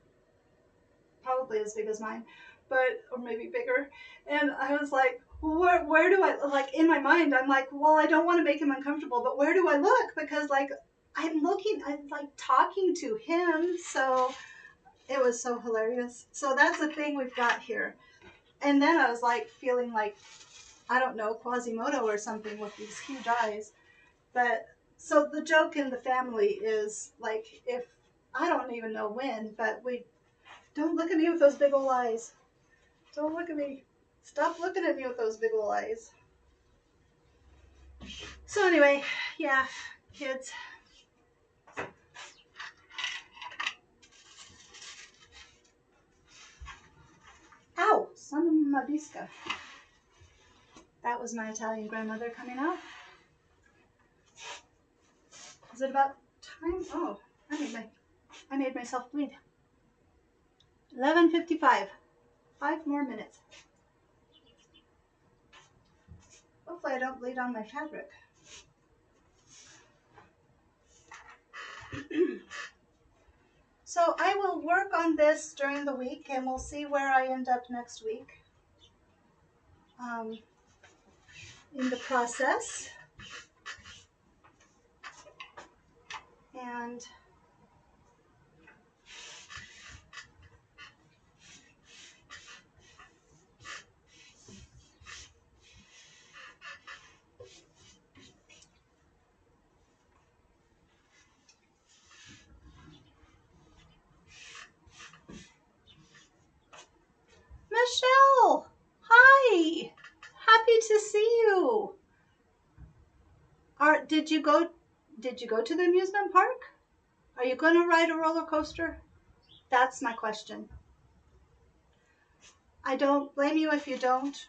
probably as big as mine, or maybe bigger. And I was like, where do I, like, in my mind, I'm like, well, I don't want to make him uncomfortable, but where do I look? Because, like, I'm like talking to him. So it was so hilarious. So that's the thing we've got here. And then I was like feeling like, I don't know, Quasimodo or something with these huge eyes. But so the joke in the family is like, if I don't even know when, but we don't look at me with those big old eyes. Don't look at me. Stop looking at me with those big old eyes. So anyway, yeah, kids. Ow, son of my bisca. That was my Italian grandmother coming out. Is it about time? Oh, I made myself bleed. 11:55. 5 more minutes. Hopefully I don't bleed on my fabric. So I will work on this during the week, and we'll see where I end up next week in the process. And Michelle, hi, happy to see you. Did you go to the amusement park? Are you going to ride a roller coaster? That's my question. I don't blame you if you don't.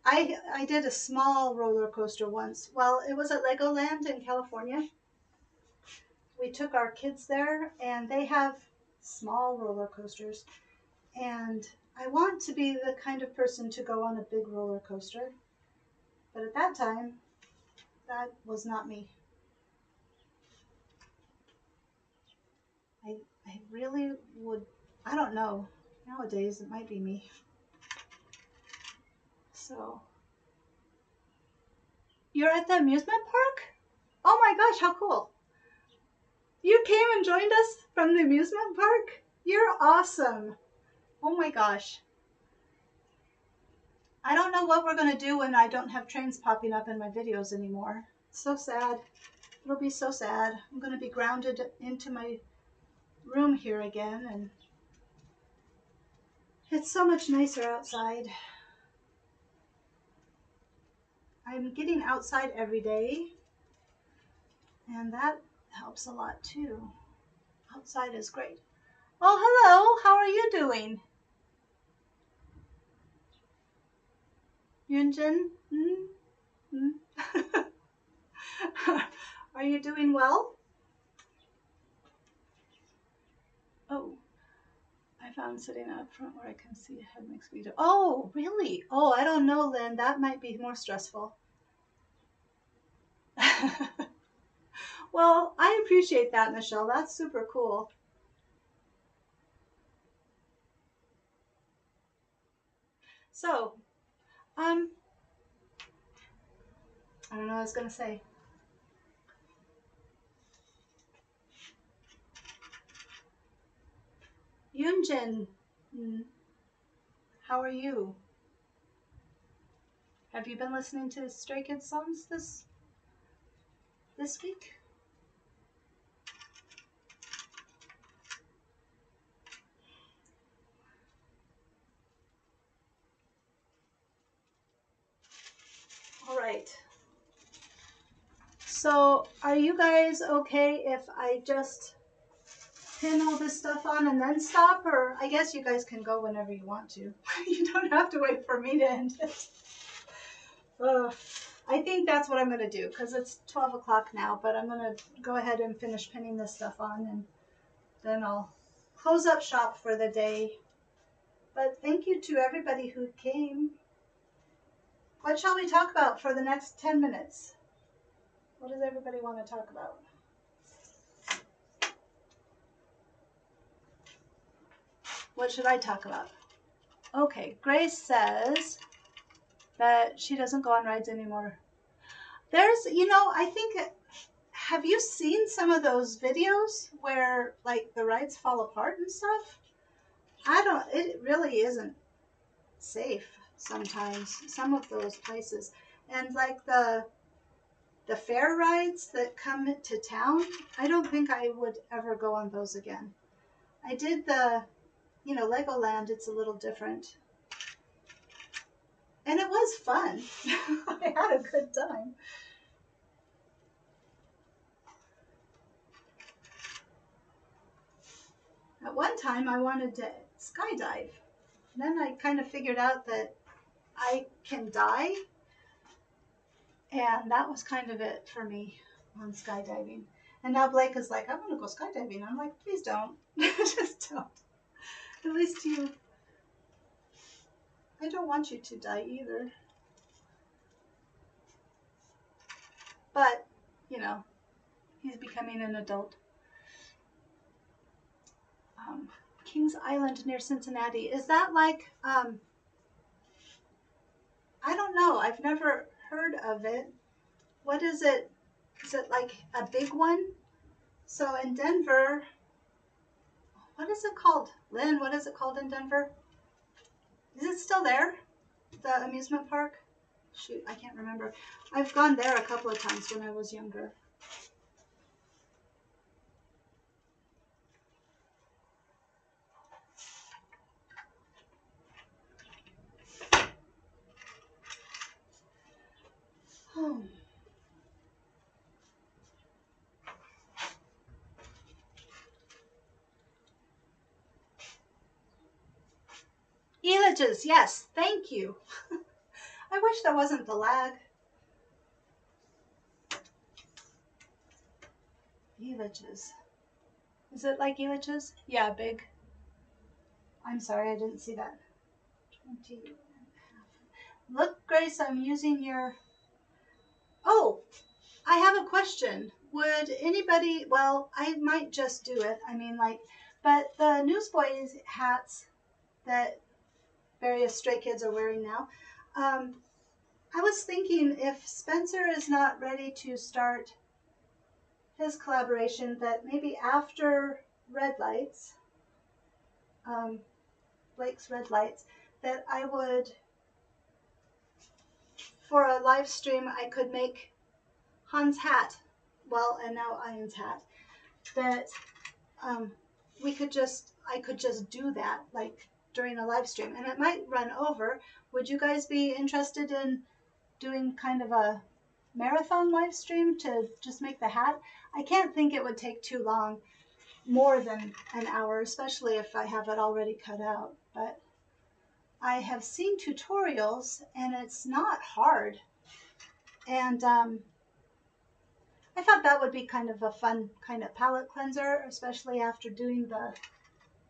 I did a small roller coaster once. Well, it was at Legoland in California. We took our kids there, and they have small roller coasters. And I want to be the kind of person to go on a big roller coaster. But at that time, that was not me. I really would, I don't know. Nowadays, it might be me. So, you're at the amusement park? Oh my gosh, how cool. You came and joined us from the amusement park? You're awesome. Oh my gosh. I don't know what we're going to do when I don't have trains popping up in my videos anymore. So sad. It'll be so sad. I'm going to be grounded into my room here again, and it's so much nicer outside. I'm getting outside every day, and that helps a lot too. Outside is great. Oh, hello. How are you doing? Hyunjin? Are you doing well? Oh, I found sitting up front where I can see ahead makes me do. Oh, really? Oh, I don't know, Lynn. That might be more stressful. Well, I appreciate that, Michelle. That's super cool. So, I don't know what I was going to say. Hyunjin, how are you? Have you been listening to Stray Kids songs this week? All right. So, are you guys okay if I just pin all this stuff on and then stop, or I guess you guys can go whenever you want to. You don't have to wait for me to end it. I think that's what I'm going to do because it's 12 o'clock now, but I'm going to go ahead and finish pinning this stuff on, and then I'll close up shop for the day. But thank you to everybody who came. What shall we talk about for the next 10 minutes? What does everybody want to talk about? What should I talk about? Okay, Grace says that she doesn't go on rides anymore. There's, I think, have you seen some of those videos where like the rides fall apart and stuff? It really isn't safe sometimes, some of those places. And like the fair rides that come to town, I don't think I would ever go on those again. I did the, Legoland, it's a little different. And it was fun. I had a good time. At one time, I wanted to skydive. And then I kind of figured out that I can die. And that was kind of it for me on skydiving. And now Blake is like, I want to go skydiving. I'm like, please don't. Just don't. At least I don't want you to die either. But, he's becoming an adult. Kings Island near Cincinnati. Is that like, I don't know. I've never heard of it. What is it? Is it like a big one? So in Denver, what is it called? Lynn, what is it called in Denver? Is it still there? The amusement park? Shoot, I can't remember. I've gone there a couple of times when I was younger. Oh. Elages, yes, thank you. I wish there wasn't the lag. Elages. Is it like Elages? Yeah, big. I'm sorry, I didn't see that. 20 and a half. Look, Grace, I'm using your... Oh, I have a question. Would anybody... Well, I might just do it. But the Newsboys hats that various stray kids are wearing now, I was thinking if Spencer is not ready to start his collaboration, that maybe after Red Lights, Blake's Red Lights, that I would, for a live stream, I could make Han's hat, and now Ian's hat, that I could just do that, like during a live stream, and it might run over. Would you guys be interested in doing kind of a marathon live stream to just make the hat? I can't think it would take too long, more than an hour, especially if I have it already cut out. But I have seen tutorials and it's not hard. And I thought that would be kind of a fun kind of palette cleanser, especially after doing the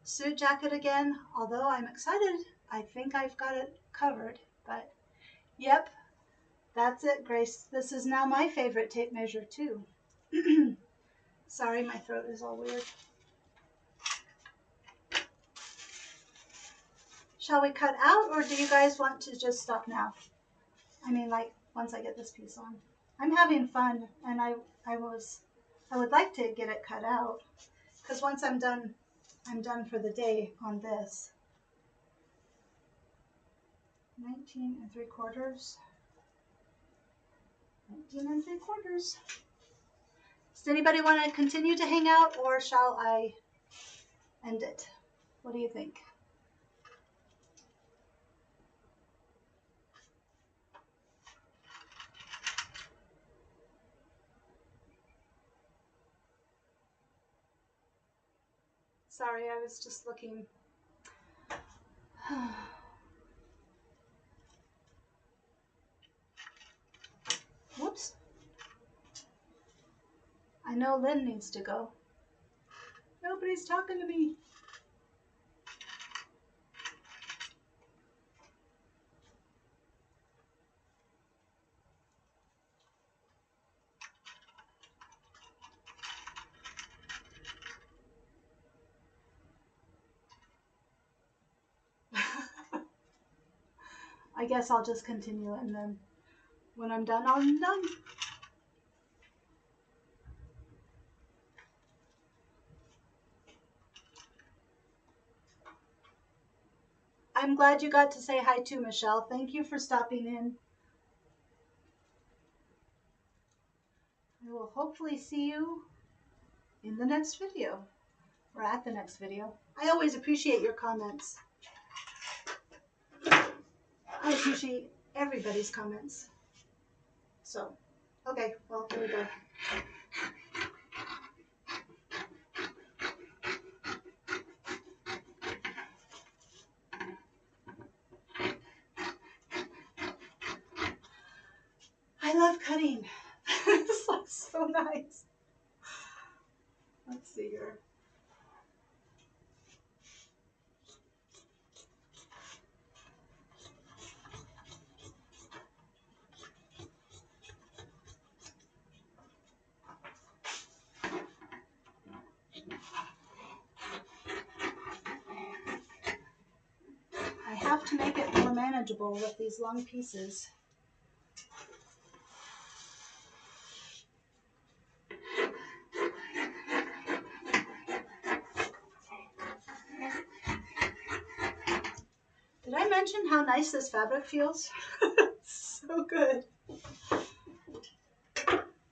suit jacket again. Although I'm excited, I think I've got it covered. But yep, that's it, Grace. This is now my favorite tape measure too. Sorry, my throat is all weird. Shall we cut out, or do you guys want to just stop now? Once I get this piece on. I'm having fun, and I would like to get it cut out, because once I'm done for the day on this. 19 3/4. 19 3/4. Does anybody want to continue to hang out, or shall I end it? What do you think? Sorry, I was just looking. Whoops. I know Lynn needs to go. Nobody's talking to me. I guess I'll just continue, and then when I'm done, I'm done. I'm glad you got to say hi too, Michelle. Thank you for stopping in. I will hopefully see you in the next video, or at the next video. I always appreciate your comments. I appreciate everybody's comments. So, okay, well, here we go. I love cutting. This looks so nice. Let's see here. I have to make it more manageable with these long pieces. Did I mention how nice this fabric feels? It's so good.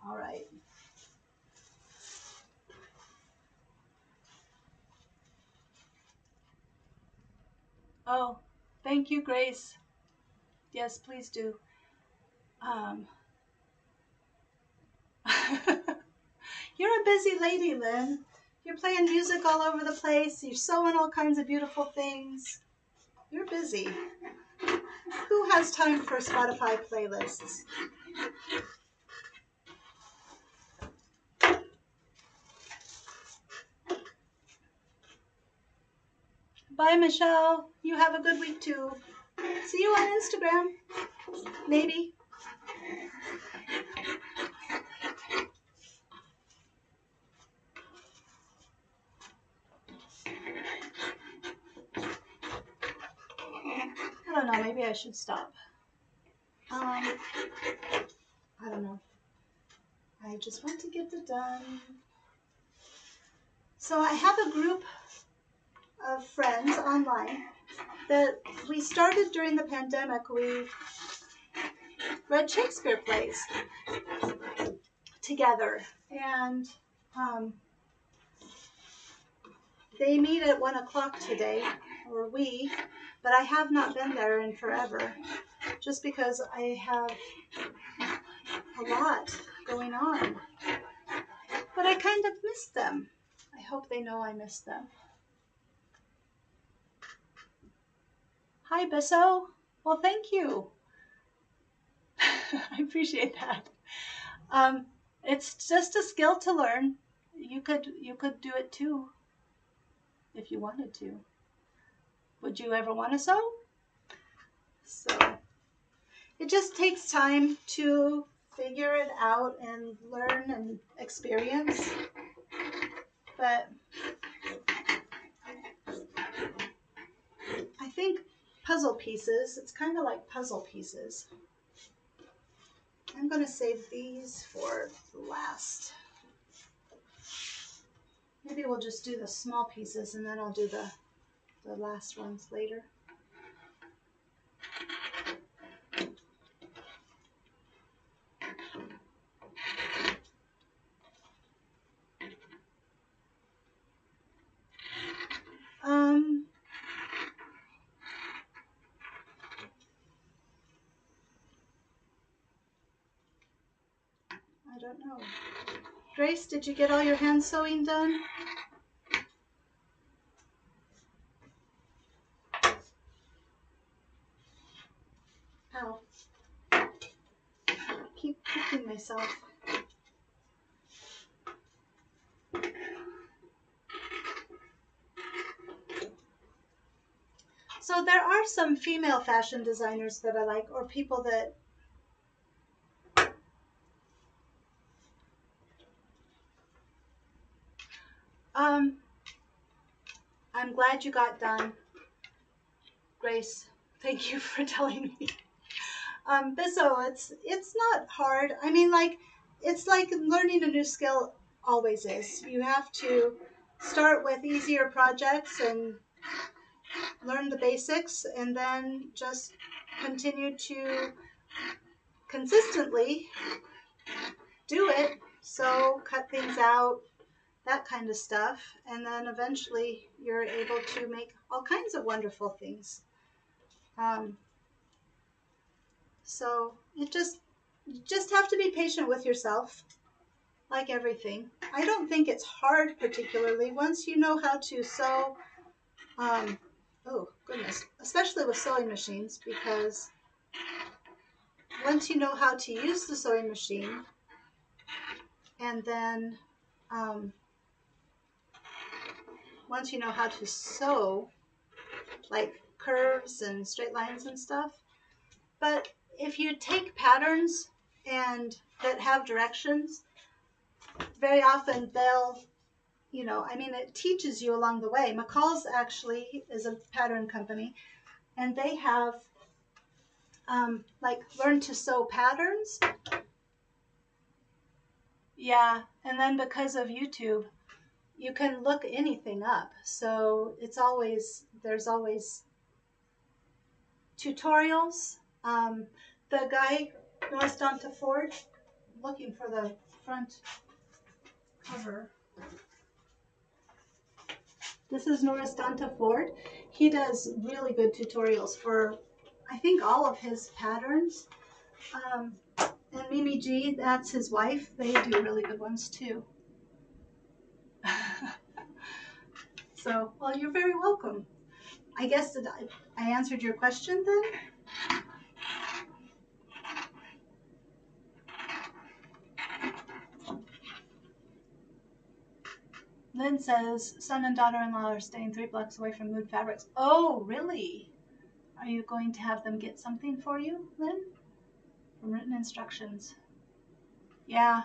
All right. Oh, thank you, Grace. Yes, please do. You're a busy lady, Lynn. You're playing music all over the place. You're sewing all kinds of beautiful things. You're busy. Who has time for Spotify playlists? Bye, Michelle. You have a good week, too. See you on Instagram. Maybe. I don't know. Maybe I should stop. I don't know. I just want to get it done. So I have a group of friends online that we started during the pandemic. We read Shakespeare plays together, and they meet at 1 o'clock today, or we, but I have not been there in forever, just because I have a lot going on. But I kind of missed them. I hope they know I missed them. Hi, Bisso. Well, thank you. I appreciate that. It's just a skill to learn. You could do it too, if you wanted to. Would you ever want to sew? So it just takes time to figure it out and learn and experience. But I think puzzle pieces, it's kind of like puzzle pieces. I'm going to save these for last. Maybe we'll just do the small pieces and then I'll do the last ones later. I don't know. Grace, did you get all your hand sewing done? myself. So there are some female fashion designers that I like, or people that I'm glad you got done, Grace. Thank you for telling me. But so it's not hard. I mean, like, it's like learning a new skill always is. You have to start with easier projects and learn the basics, and then just continue to consistently do it. So cut things out, that kind of stuff, and then eventually you're able to make all kinds of wonderful things. So you just have to be patient with yourself, like everything. I don't think it's hard particularly once you know how to sew. Oh goodness, especially with sewing machines, because once you know how to use the sewing machine, and then once you know how to sew, like curves and straight lines and stuff. But if you take patterns and that have directions, very often they'll, I mean, it teaches you along the way. McCall's actually is a pattern company, and they have like learn to sew patterns. Yeah, and then because of YouTube, you can look anything up. So there's always tutorials. The guy, North Danta Ford, looking for the front cover. This is Norris Danta Ford. He does really good tutorials for, I think, all of his patterns. And Mimi G, that's his wife. They do really good ones too. So, well, you're very welcome. I guess that I answered your question then? Lynn says, son and daughter-in-law are staying 3 blocks away from Mood Fabrics. Oh, really? Are you going to have them get something for you, Lynn? From written instructions. Yeah.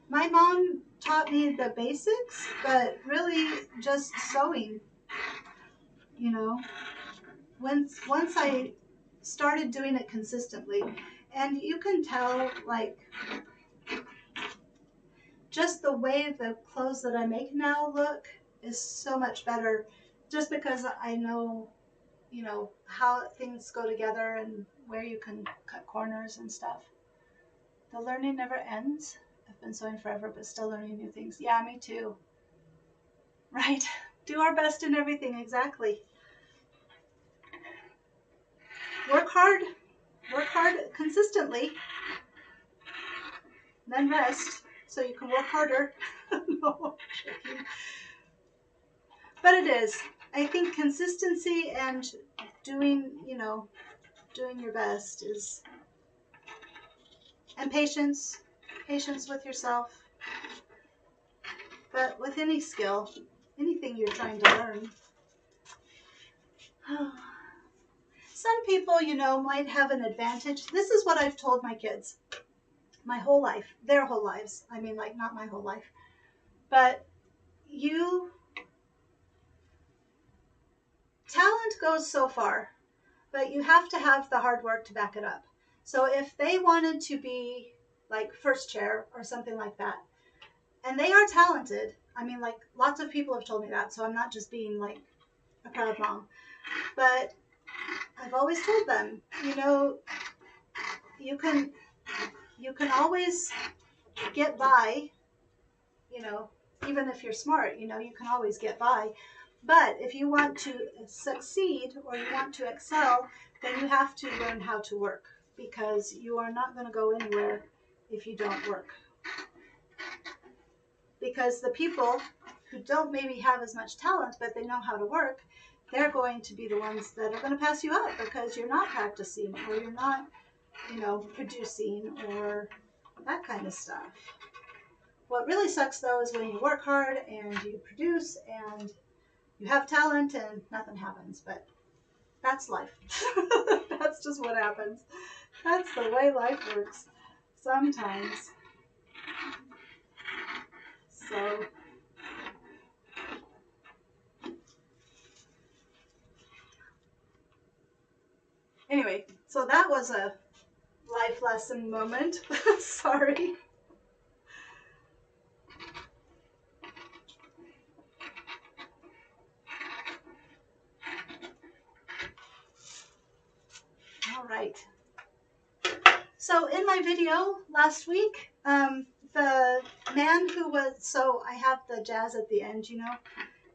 My mom taught me the basics, but really just sewing, you know. Once I started doing it consistently, and you can tell, like, just the way the clothes that I make now look is so much better, just because I know, how things go together and where you can cut corners and stuff. The learning never ends. I've been sewing forever, but still learning new things. Yeah, me too. Right? Do our best in everything, exactly. Work hard consistently, then rest so you can work harder. No, but it is. I think consistency and doing your best is, and patience with yourself. But with any skill, anything you're trying to learn. Some people, might have an advantage. This is what I've told my kids my whole life, their whole lives. I mean, like, not my whole life. But talent goes so far, but you have to have the hard work to back it up. So if they wanted to be like first chair or something like that, and they are talented, I mean, like, lots of people have told me that, so I'm not just being like a proud mom, but I've always told them, you can always get by, even if you're smart, you can always get by. But if you want to succeed or you want to excel, then you have to learn how to work, because you are not going to go anywhere if you don't work. Because the people who don't maybe have as much talent, but they know how to work, they're going to be the ones that are going to pass you up, because you're not practicing, or you're not, producing, or that kind of stuff. What really sucks though is when you work hard and you produce and you have talent and nothing happens, but that's life. That's just what happens. That's the way life works sometimes. So anyway, so that was a life lesson moment. Sorry. All right. So in my video last week, the man who was, so I have the jazz at the end, you know,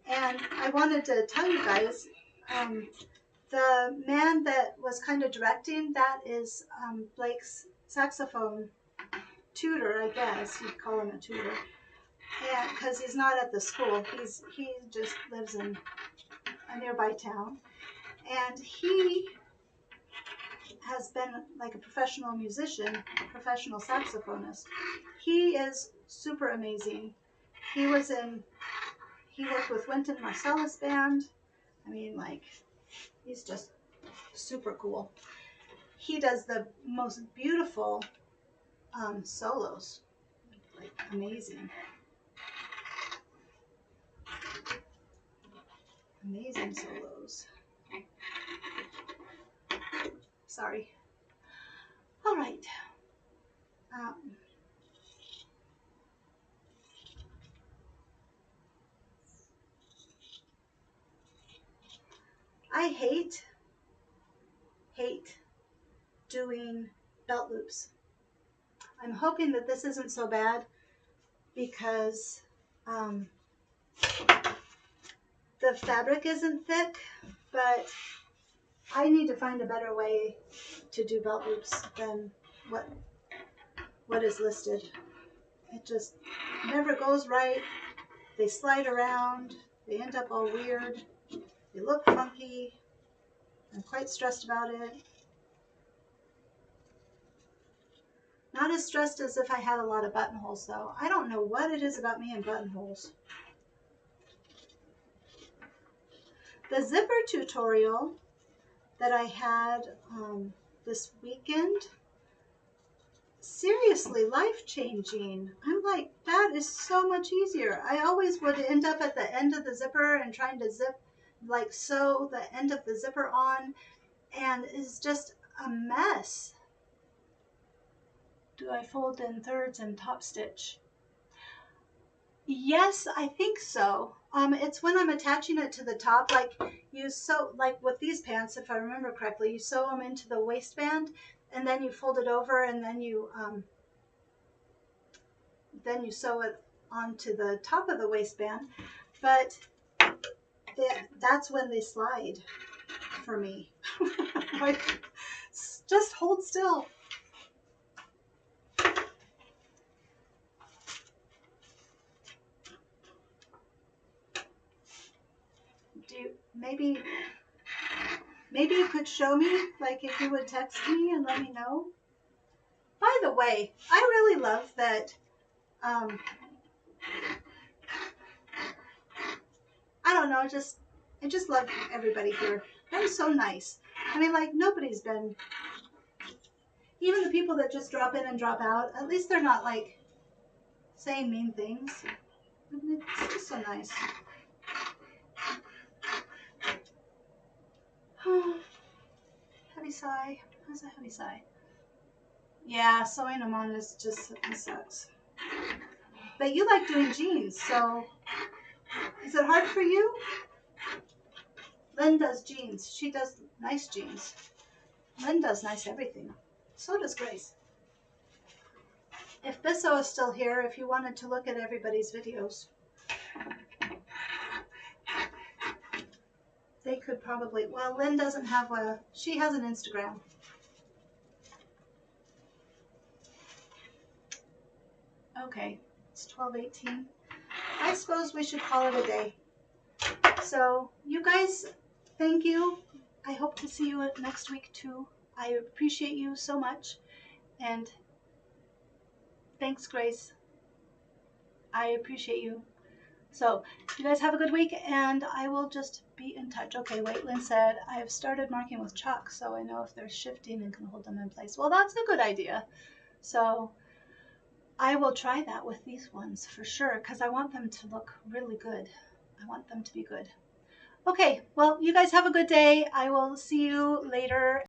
and I wanted to tell you guys, the man that was kind of directing that is Blake's saxophone tutor, I guess you'd call him a tutor, and because he's not at the school, he just lives in a nearby town, and he has been like a professional musician, professional saxophonist. He is super amazing. He worked with Wynton Marsalis's band. I mean, like, he's just super cool. He does the most beautiful solos, like amazing. Amazing solos. Sorry. All right. I hate doing belt loops. I'm hoping that this isn't so bad because the fabric isn't thick, but I need to find a better way to do belt loops than what is listed. It just never goes right. They slide around. They end up all weird. They look funky. I'm quite stressed about it. Not as stressed as if I had a lot of buttonholes though. I don't know what it is about me and buttonholes. The zipper tutorial that I had this weekend, seriously life-changing. I'm like, that is so much easier. I always would end up at the end of the zipper and trying to sew the end of the zipper on, and it's just a mess. Do I fold in thirds and top stitch? Yes, I think so. It's when I'm attaching it to the top, like you sew, like with these pants, if I remember correctly, you sew them into the waistband and then you fold it over and then you sew it onto the top of the waistband. But that's when they slide for me. Like, just hold still. Maybe you could show me, like if you would text me and let me know. By the way, I really love that, I don't know, I just love everybody here. They're so nice. I mean, like, nobody's been, even the people that just drop in and drop out, at least they're not like saying mean things. It's just so nice. Heavy sigh. How's a heavy sigh? Yeah, sewing them on is just, it sucks. But you like doing jeans, so is it hard for you? Lynn does jeans. She does nice jeans. Lynn does nice everything. So does Grace. If Bisso is still here, if you wanted to look at everybody's videos, they could probably, well, Lynn doesn't have she has an Instagram. Okay, it's 12:18. I suppose we should call it a day. So you guys, thank you. I hope to see you next week too. I appreciate you so much. And Thanks, Grace. I appreciate you. So you guys have a good week, and I will just be in touch. Okay, Waitlin said, I have started marking with chalk, so I know if they're shifting and can hold them in place. Well, that's a good idea. So I will try that with these ones for sure, because I want them to look really good. I want them to be good. Okay, well, you guys have a good day. I will see you later.